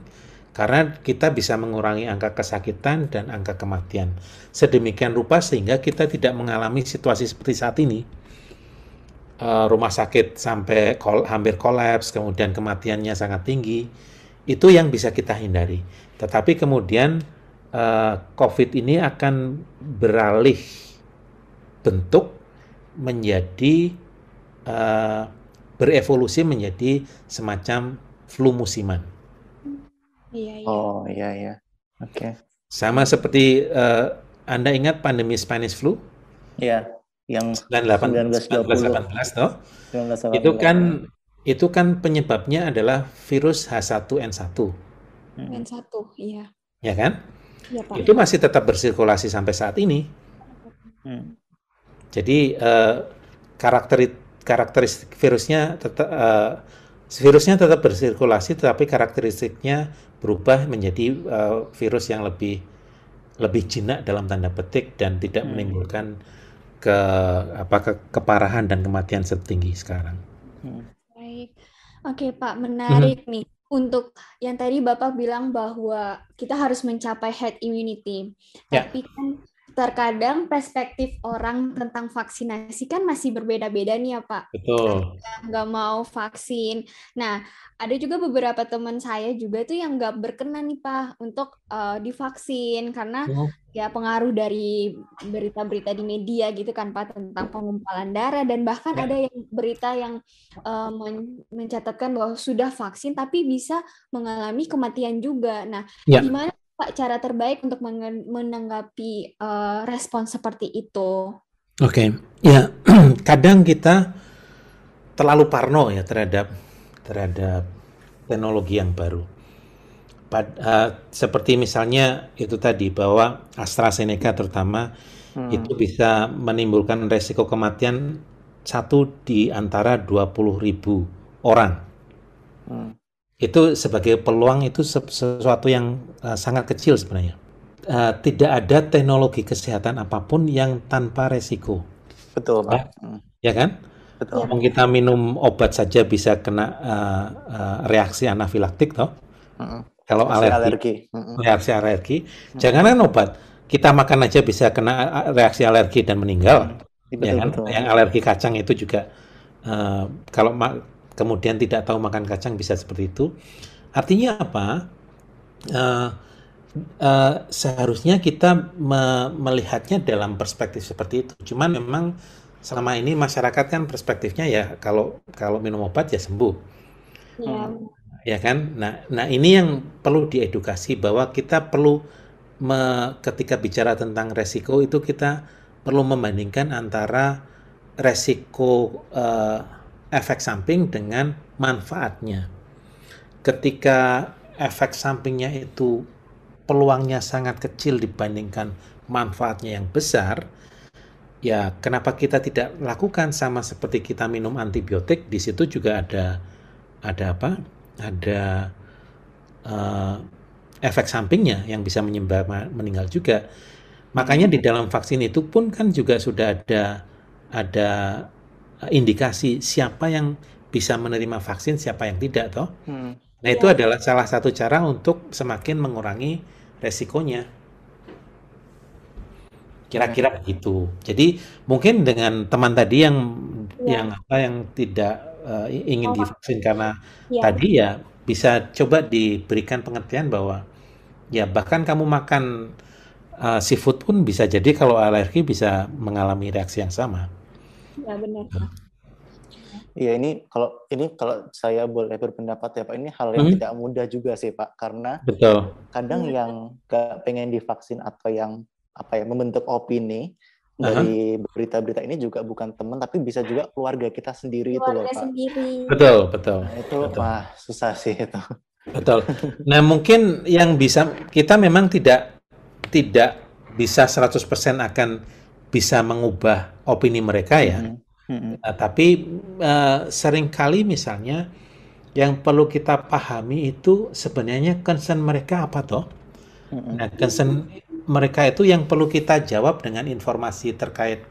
karena kita bisa mengurangi angka kesakitan dan angka kematian. Sedemikian rupa sehingga kita tidak mengalami situasi seperti saat ini. Rumah sakit sampai hampir kolaps, kemudian kematiannya sangat tinggi. Itu yang bisa kita hindari. Tetapi kemudian COVID ini akan beralih bentuk menjadi berevolusi menjadi semacam flu musiman. Iya. Oh iya. Oke. Sama seperti Anda ingat pandemi Spanish flu? Iya, yang 1918 toh? 1918. Itu kan penyebabnya adalah virus H1N1. N1, iya. ya kan? Iya, Pak. Itu masih tetap bersirkulasi sampai saat ini. Jadi karakteristik virusnya tetap bersirkulasi, tetapi karakteristiknya berubah menjadi virus yang lebih jinak dalam tanda petik dan tidak menimbulkan keparahan dan kematian setinggi sekarang. Baik. Oke, Pak, menarik nih. Untuk yang tadi Bapak bilang bahwa kita harus mencapai herd immunity. Ya. Tapi kan terkadang perspektif orang tentang vaksinasi kan masih berbeda-beda nih ya, Pak. Betul. Nggak mau vaksin. Nah, ada juga beberapa teman saya juga tuh yang nggak berkenan nih, Pak, untuk divaksin karena ya pengaruh dari berita-berita di media gitu kan, Pak, tentang penggumpalan darah dan bahkan ada yang berita yang mencatatkan bahwa sudah vaksin tapi bisa mengalami kematian juga. Nah, gimana Pak cara terbaik untuk menanggapi respons seperti itu? Oke, ya kadang kita terlalu parno ya terhadap teknologi yang baru. Seperti misalnya itu tadi bahwa AstraZeneca terutama itu bisa menimbulkan resiko kematian 1 di antara 20.000 orang. Itu sebagai peluang itu sesuatu yang sangat kecil sebenarnya. Tidak ada teknologi kesehatan apapun yang tanpa resiko. Betul, Pak. Ya kan? Betul. Kalau kita minum obat saja bisa kena reaksi anafilaktik toh. Kalau reaksi alergi, jangankan obat, kita makan aja bisa kena reaksi alergi dan meninggal. Betul, ya kan? betul. Yang alergi kacang itu juga kalau kemudian tidak tahu makan kacang bisa seperti itu. Artinya apa? Seharusnya kita melihatnya dalam perspektif seperti itu. Cuman memang selama ini masyarakat kan perspektifnya ya kalau minum obat ya sembuh. Ya kan? Nah ini yang perlu diedukasi bahwa kita perlu ketika bicara tentang resiko itu kita perlu membandingkan antara resiko efek samping dengan manfaatnya. Ketika efek sampingnya itu peluangnya sangat kecil dibandingkan manfaatnya yang besar, ya kenapa kita tidak lakukan sama seperti kita minum antibiotik? Di situ juga ada efek sampingnya yang bisa menyebabkan meninggal juga. Makanya di dalam vaksin itu pun kan juga sudah ada indikasi siapa yang bisa menerima vaksin, siapa yang tidak toh. Nah itu adalah salah satu cara untuk semakin mengurangi resikonya. Kira-kira begitu. Jadi mungkin dengan teman tadi yang tidak ingin divaksin karena tadi ya bisa coba diberikan pengertian bahwa ya bahkan kamu makan seafood pun bisa jadi kalau alergi bisa mengalami reaksi yang sama. Ya benar. Iya ini kalau saya boleh berpendapat ya Pak, ini hal yang tidak mudah juga sih Pak, karena kadang yang nggak pengen divaksin atau yang membentuk opini dari berita-berita ini juga bukan teman tapi bisa juga keluarga kita sendiri itu loh Pak. Betul. Nah, itu wah susah sih itu. Betul. Nah mungkin yang bisa kita memang tidak bisa 100% akan bisa mengubah opini mereka ya. Tapi seringkali misalnya yang perlu kita pahami itu sebenarnya concern mereka apa toh? Nah concern mereka itu yang perlu kita jawab dengan informasi terkait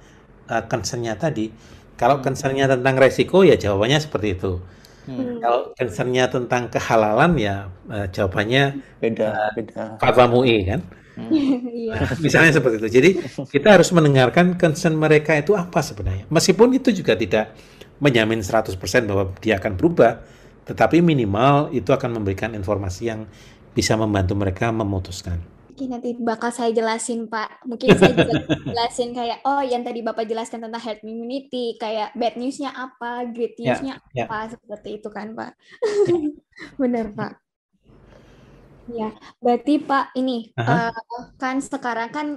concern-nya tadi. Kalau concern-nya tentang resiko ya jawabannya seperti itu. Kalau concern-nya tentang kehalalan ya jawabannya beda. Fatwa MUI kan. Misalnya seperti itu. Jadi kita harus mendengarkan concern mereka itu apa sebenarnya. Meskipun itu juga tidak menjamin 100% bahwa dia akan berubah, tetapi minimal itu akan memberikan informasi yang bisa membantu mereka memutuskan. Oke, nanti bakal saya jelasin Pak. Mungkin saya juga jelasin kayak yang tadi Bapak jelaskan tentang herd immunity, kayak bad news-nya apa, great news-nya apa, seperti itu kan Pak. Benar Pak. Ya, berarti Pak ini kan sekarang kan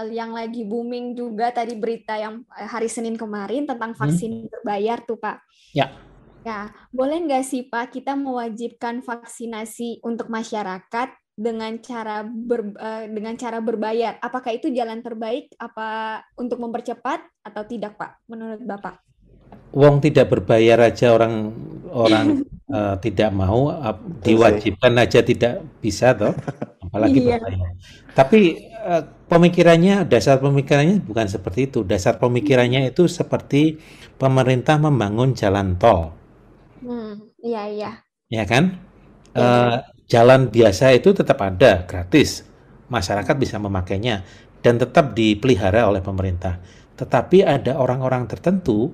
yang lagi booming juga tadi berita yang hari Senin kemarin tentang vaksin berbayar tuh Pak. Ya. Ya, boleh nggak sih Pak kita mewajibkan vaksinasi untuk masyarakat dengan cara berbayar. Apakah itu jalan terbaik apa untuk mempercepat atau tidak, Pak? Menurut Bapak? Wong tidak berbayar aja orang tidak mau, diwajibkan aja tidak bisa toh, apalagi Iya. berbayar. Tapi dasar pemikirannya bukan seperti itu. Dasar pemikirannya itu seperti pemerintah membangun jalan tol, Iya. ya kan? Iya. Jalan biasa itu tetap ada, gratis. Masyarakat bisa memakainya dan tetap dipelihara oleh pemerintah. Tetapi ada orang-orang tertentu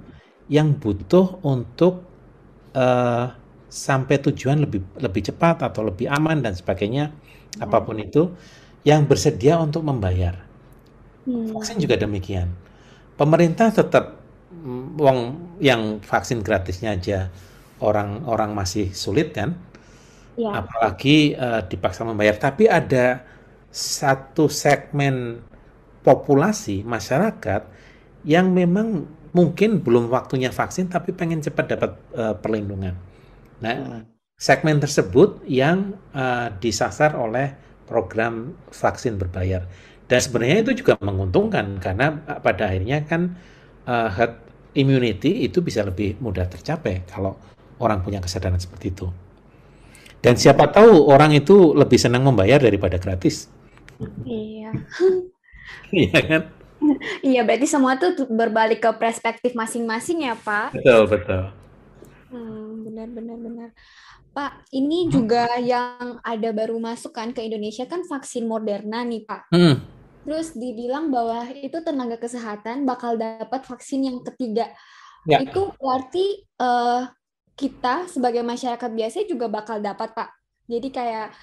yang butuh untuk sampai tujuan lebih cepat atau lebih aman dan sebagainya, apapun itu, yang bersedia untuk membayar. Vaksin juga demikian. Pemerintah tetap wong yang vaksin gratisnya aja orang masih sulit kan, apalagi dipaksa membayar. Tapi ada satu segmen populasi masyarakat yang memang mungkin belum waktunya vaksin tapi pengen cepat dapat perlindungan. Nah, segmen tersebut yang disasar oleh program vaksin berbayar. Dan sebenarnya itu juga menguntungkan karena pada akhirnya kan herd immunity itu bisa lebih mudah tercapai kalau orang punya kesadaran seperti itu. Dan siapa tahu orang itu lebih senang membayar daripada gratis. Iya. Iya kan? Iya, berarti semua tuh berbalik ke perspektif masing-masing ya, Pak? Betul. Benar. Pak, ini juga yang ada baru masuk kan ke Indonesia kan vaksin Moderna nih, Pak. Terus dibilang bahwa itu tenaga kesehatan bakal dapat vaksin yang ketiga. Ya. Itu berarti kita sebagai masyarakat biasa juga bakal dapat, Pak. Jadi kayak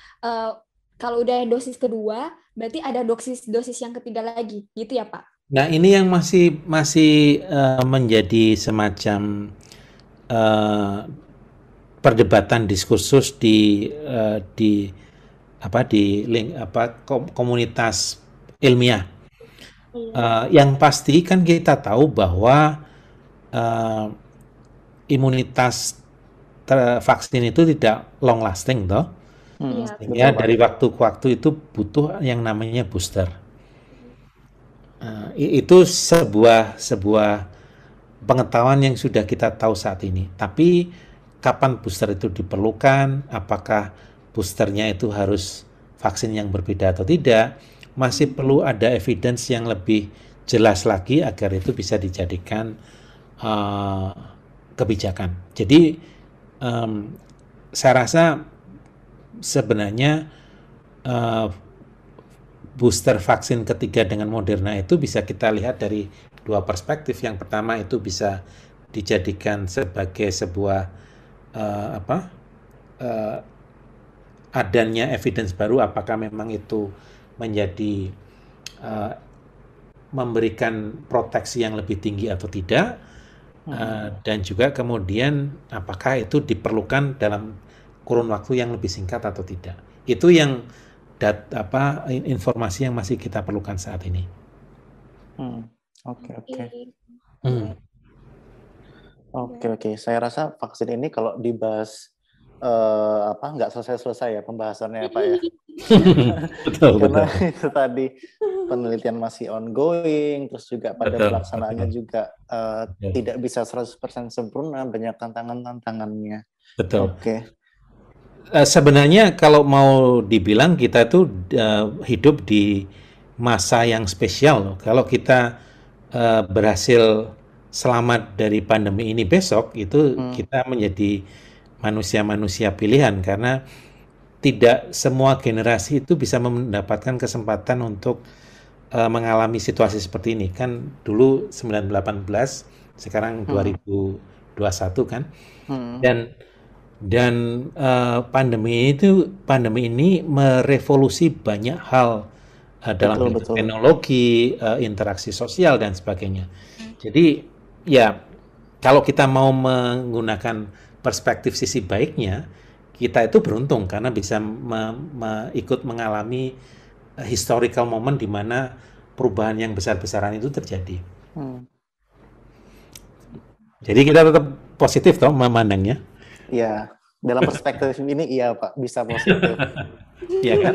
kalau udah dosis kedua, berarti ada dosis yang ketiga lagi, gitu ya, Pak? Nah, ini yang masih menjadi semacam perdebatan diskursus di komunitas ilmiah. Yang pasti kan kita tahu bahwa imunitas vaksin itu tidak long lasting toh. Ya, dari waktu ke waktu itu butuh yang namanya booster. Itu sebuah pengetahuan yang sudah kita tahu saat ini. Tapi kapan booster itu diperlukan, apakah boosternya itu harus vaksin yang berbeda atau tidak, masih perlu ada evidence yang lebih jelas lagi agar itu bisa dijadikan kebijakan. Jadi saya rasa sebenarnya booster vaksin ketiga dengan Moderna itu bisa kita lihat dari dua perspektif. Yang pertama itu bisa dijadikan sebagai sebuah adanya evidence baru, apakah memang itu menjadi memberikan proteksi yang lebih tinggi atau tidak, dan juga kemudian apakah itu diperlukan dalam kurun waktu yang lebih singkat atau tidak. Itu yang informasi yang masih kita perlukan saat ini. Oke. Saya rasa vaksin ini kalau dibahas nggak selesai ya pembahasannya Pak ya. Betul. Karena itu tadi penelitian masih ongoing, terus juga pada pelaksanaannya juga tidak bisa 100% sempurna, banyak tantangannya. Betul. Oke. Sebenarnya kalau mau dibilang kita itu hidup di masa yang spesial. Kalau kita berhasil selamat dari pandemi ini besok, itu kita menjadi manusia-manusia pilihan, karena tidak semua generasi itu bisa mendapatkan kesempatan untuk mengalami situasi seperti ini. Kan dulu 1918, sekarang 2021 kan. Dan pandemi ini merevolusi banyak hal dalam teknologi, interaksi sosial dan sebagainya. Jadi ya kalau kita mau menggunakan perspektif sisi baiknya, kita itu beruntung karena bisa ikut mengalami historical moment di mana perubahan yang besar-besaran itu terjadi. Jadi kita tetap positif toh memandangnya. Ya, Dalam perspektif ini iya Pak, bisa positif. Iya kan?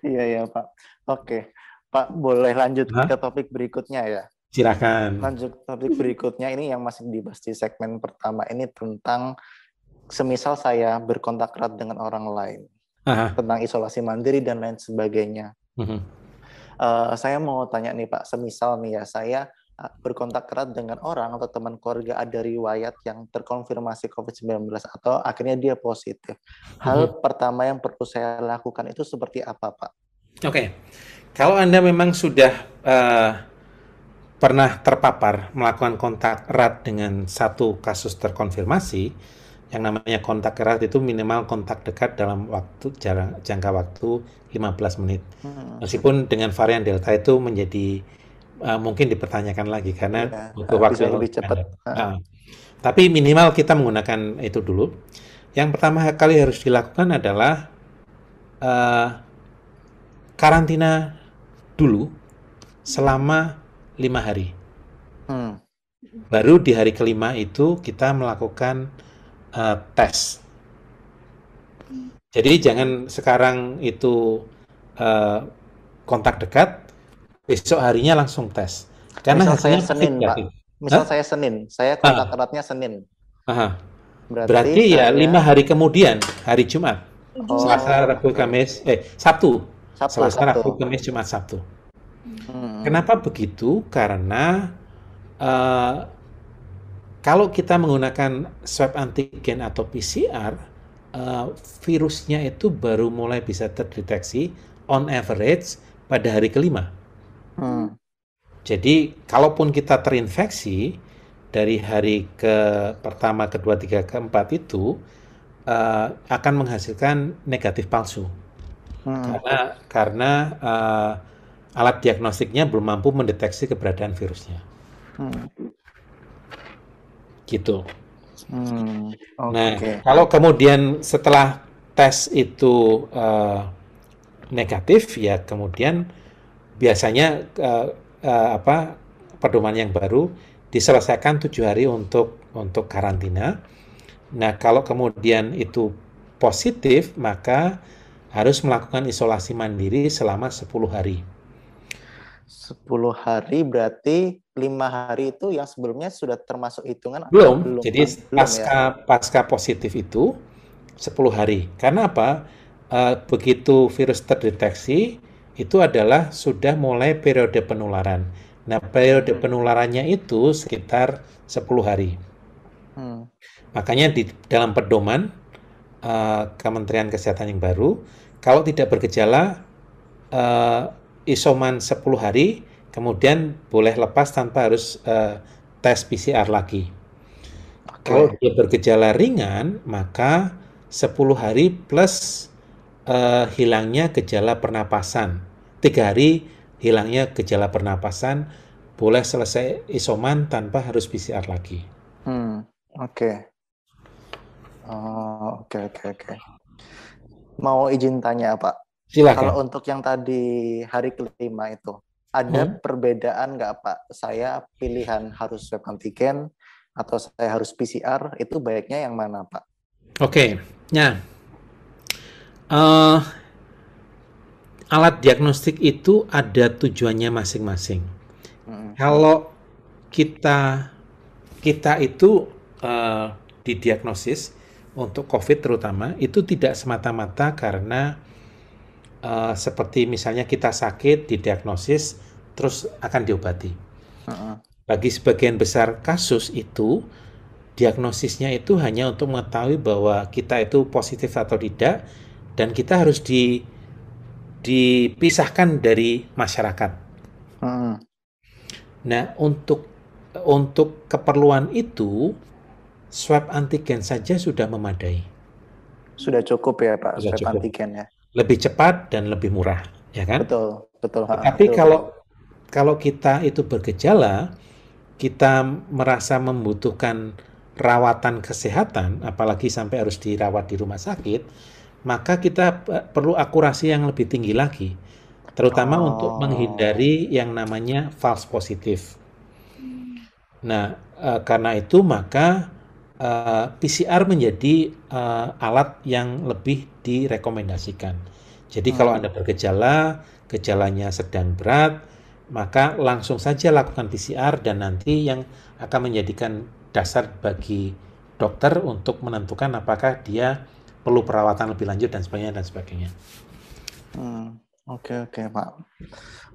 Iya Pak. Oke, Pak boleh lanjut Hah? ke topik berikutnya ya. Silakan. Lanjut topik berikutnya ini yang masih dibahas di segmen pertama ini tentang semisal saya berkontak erat dengan orang lain, tentang isolasi mandiri dan lain sebagainya. Saya mau tanya nih Pak, semisal nih ya saya berkontak erat dengan orang atau teman keluarga ada riwayat yang terkonfirmasi COVID-19 atau akhirnya dia positif. Hal pertama yang perlu saya lakukan itu seperti apa Pak? Oke, kalau Anda memang sudah pernah terpapar melakukan kontak erat dengan satu kasus terkonfirmasi, yang namanya kontak erat itu minimal kontak dekat dalam waktu jangka waktu 15 menit. Meskipun dengan varian Delta itu menjadi mungkin dipertanyakan lagi karena butuh waktu yang lebih cepat. Tapi minimal kita menggunakan itu dulu. Yang pertama kali harus dilakukan adalah karantina dulu selama 5 hari. Baru di hari kelima itu kita melakukan tes. Jadi jangan sekarang itu kontak dekat, besok harinya langsung tes. Karena misal saya Senin Pak, misal saya Senin, saya kontak eratnya Senin. Berarti ya 5 hari kemudian, hari Jumat, Selasa, Rabu, Kamis, Sabtu. Selasa, Rabu, Kamis, Jumat, Sabtu. Kenapa begitu? Karena kalau kita menggunakan swab antigen atau PCR, virusnya itu baru mulai bisa terdeteksi on average pada hari kelima. Jadi, kalaupun kita terinfeksi dari hari pertama, kedua, tiga, keempat itu akan menghasilkan negatif palsu. Karena alat diagnostiknya belum mampu mendeteksi keberadaan virusnya. Gitu. Nah, kalau kemudian setelah tes itu negatif, ya kemudian biasanya pedoman yang baru diselesaikan 7 hari untuk karantina. Nah, kalau kemudian itu positif, maka harus melakukan isolasi mandiri selama 10 hari. 10 hari berarti 5 hari itu yang sebelumnya sudah termasuk hitungan? Belum. Jadi pasca positif itu 10 hari. Karena apa? Begitu virus terdeteksi, itu adalah sudah mulai periode penularan. Nah, periode penularannya itu sekitar 10 hari. Makanya di dalam pedoman Kementerian Kesehatan yang baru, kalau tidak bergejala, isoman 10 hari, kemudian boleh lepas tanpa harus tes PCR lagi. Kalau dia bergejala ringan, maka 10 hari plus hilangnya gejala pernapasan. 3 hari hilangnya gejala pernapasan, boleh selesai isoman tanpa harus PCR lagi. Oke. Mau izin tanya Pak? Silakan. Kalau untuk yang tadi hari kelima itu, ada perbedaan nggak Pak? Saya pilihan harus swab antigen atau saya harus PCR, itu baiknya yang mana Pak? Oke. Nah, alat diagnostik itu ada tujuannya masing-masing. Kalau kita itu didiagnosis untuk COVID terutama, itu tidak semata-mata karena seperti misalnya kita sakit, didiagnosis, terus akan diobati. Bagi sebagian besar kasus itu, diagnosisnya itu hanya untuk mengetahui bahwa kita itu positif atau tidak, dan kita harus dipisahkan dari masyarakat. Nah, untuk keperluan itu, swab antigen saja sudah memadai. Sudah cukup ya Pak, swab antigen ya? Lebih cepat dan lebih murah, ya kan? Betul. Tapi kalau kita itu bergejala, kita merasa membutuhkan rawatan kesehatan, apalagi sampai harus dirawat di rumah sakit, maka kita perlu akurasi yang lebih tinggi lagi, terutama untuk menghindari yang namanya false positif. Nah, karena itu maka PCR menjadi alat yang lebih direkomendasikan. Jadi kalau Anda bergejala, gejalanya sedang berat, maka langsung saja lakukan PCR dan nanti yang akan menjadikan dasar bagi dokter untuk menentukan apakah dia perlu perawatan lebih lanjut dan sebagainya dan sebagainya. Oke, Pak.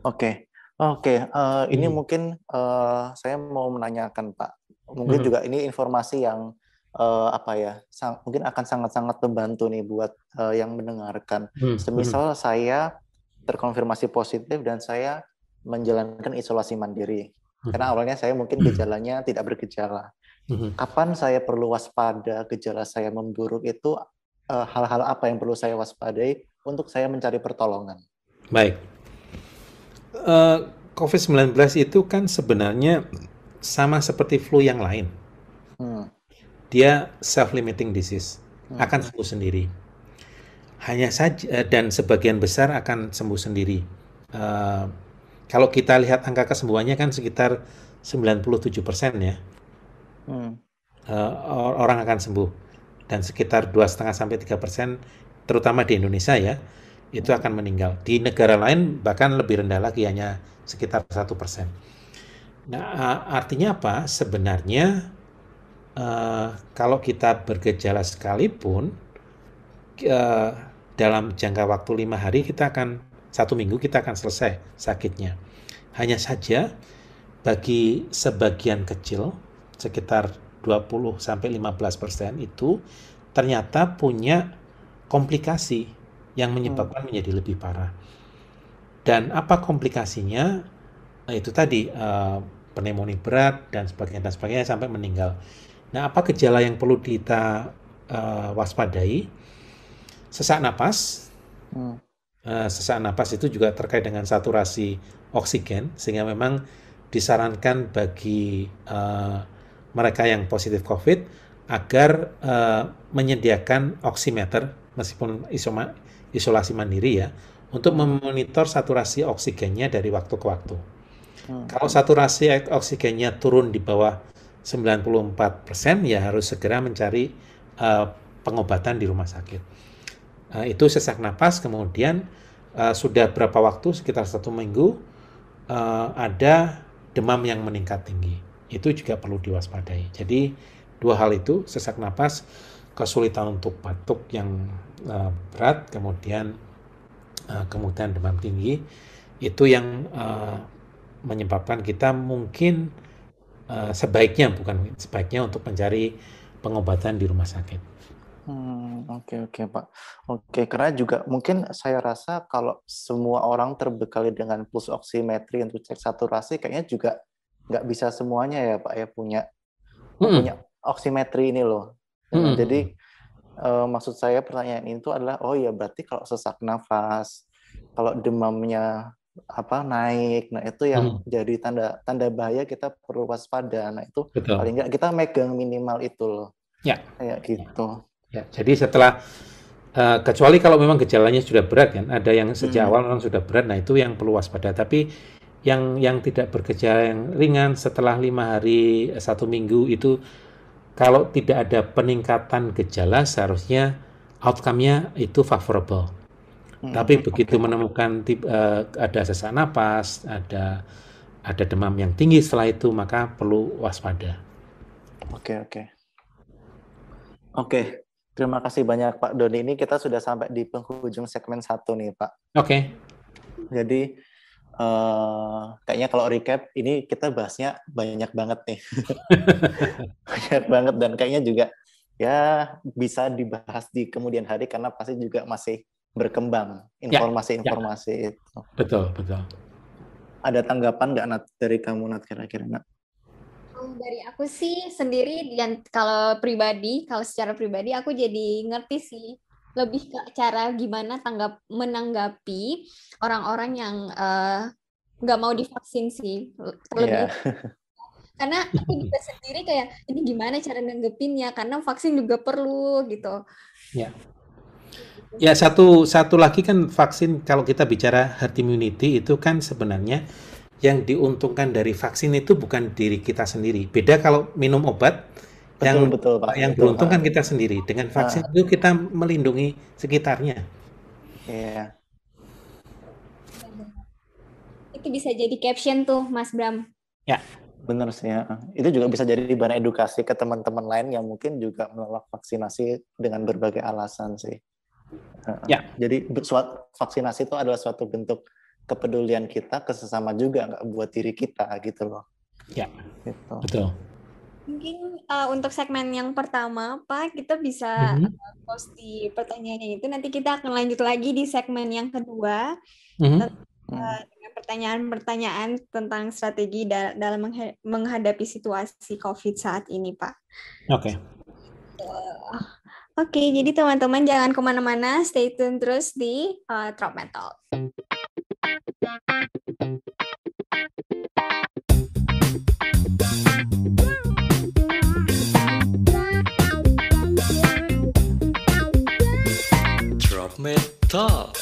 Oke. Ini mungkin saya mau menanyakan, Pak. Mungkin juga ini informasi yang mungkin akan sangat-sangat membantu nih buat yang mendengarkan. Semisal saya terkonfirmasi positif dan saya menjalankan isolasi mandiri. Karena awalnya saya mungkin gejalanya tidak bergejala. Kapan saya perlu waspada gejala saya memburuk itu, hal-hal apa yang perlu saya waspadai untuk saya mencari pertolongan? Baik. COVID-19 itu kan sebenarnya sama seperti flu yang lain. Dia self-limiting disease, akan sembuh sendiri. Hanya saja, dan sebagian besar akan sembuh sendiri. Kalau kita lihat angka kesembuhannya kan sekitar 97% ya. Orang akan sembuh. Dan sekitar 2,5-3%, terutama di Indonesia ya, itu akan meninggal. Di negara lain bahkan lebih rendah lagi, hanya sekitar 1%. Nah, artinya apa? Sebenarnya kalau kita bergejala sekalipun, dalam jangka waktu 5 hari kita akan 1 minggu kita akan selesai sakitnya. Hanya saja bagi sebagian kecil, sekitar 20-15% itu ternyata punya komplikasi yang menyebabkan menjadi lebih parah. Dan apa komplikasinya? Itu tadi pneumonia berat dan sebagainya sampai meninggal. Nah, apa gejala yang perlu kita waspadai? Sesak napas. Sesak napas itu juga terkait dengan saturasi oksigen, sehingga memang disarankan bagi mereka yang positif COVID agar menyediakan oximeter, meskipun isolasi mandiri ya, untuk memonitor saturasi oksigennya dari waktu ke waktu. Kalau saturasi oksigennya turun di bawah 94%, ya harus segera mencari pengobatan di rumah sakit. Itu sesak napas. Kemudian sudah berapa waktu, sekitar 1 minggu, ada demam yang meningkat tinggi. Itu juga perlu diwaspadai. Jadi 2 hal itu, sesak napas, kesulitan untuk batuk yang berat, kemudian demam tinggi, itu yang menyebabkan kita mungkin sebaiknya untuk mencari pengobatan di rumah sakit. Oke, Pak. Oke, karena juga mungkin saya rasa kalau semua orang terbekali dengan pulse oximetry untuk cek saturasi, kayaknya juga nggak bisa semuanya ya, Pak, ya punya oximetry ini loh. Jadi maksud saya pertanyaan itu adalah, oh ya berarti kalau sesak nafas, kalau demamnya naik, nah itu yang jadi tanda bahaya, kita perlu waspada. Nah itu paling nggak kita megang minimal itu loh. Ya. Kayak gitu. Ya, jadi setelah kecuali kalau memang gejalanya sudah berat kan, ada yang sejak awal memang sudah berat, nah itu yang perlu waspada. Tapi yang tidak bergejala, yang ringan, setelah 5 hari, 1 minggu itu, kalau tidak ada peningkatan gejala, seharusnya outcome-nya itu favorable. Tapi begitu menemukan ada sesak napas, ada demam yang tinggi setelah itu, maka perlu waspada. Oke. Terima kasih banyak Pak Doni. Ini kita sudah sampai di penghujung segmen 1 nih, Pak. Oke. Jadi kayaknya kalau recap, ini kita bahasnya banyak banget nih. Banyak banget, dan kayaknya juga ya bisa dibahas di kemudian hari, karena pasti juga masih berkembang informasi-informasi itu. Betul. Ada tanggapan nggak, Nat, dari kamu, Nat, kira-kira, Nat? Dari aku sih sendiri, dan kalau secara pribadi aku jadi ngerti sih lebih ke cara gimana menanggapi orang-orang yang nggak mau divaksin sih, terlebih. Karena aku juga sendiri kayak, ini gimana cara nanggepinnya, karena vaksin juga perlu gitu. Ya, satu lagi kan, vaksin, kalau kita bicara herd immunity, itu kan sebenarnya yang diuntungkan dari vaksin itu bukan diri kita sendiri. Beda kalau minum obat, Betul, Pak. Yang beruntung kan kita sendiri. Dengan vaksin itu kita melindungi sekitarnya. Iya. Itu bisa jadi caption tuh, Mas Bram. Ya. Benar sih ya. Itu juga bisa jadi bahan edukasi ke teman-teman lain yang mungkin juga menolak vaksinasi dengan berbagai alasan sih. Ya. Jadi vaksinasi itu adalah suatu bentuk kepedulian kita ke sesama juga, nggak buat diri kita gitu loh. Ya, gitu. Betul. Mungkin untuk segmen yang pertama, Pak, kita bisa post di pertanyaannya itu. Nanti kita akan lanjut lagi di segmen yang kedua. Dengan pertanyaan-pertanyaan tentang strategi dalam menghadapi situasi COVID saat ini, Pak. Oke. Oke, jadi teman-teman jangan kemana-mana, stay tune terus di Tropmed Talk. Tropmed Talk.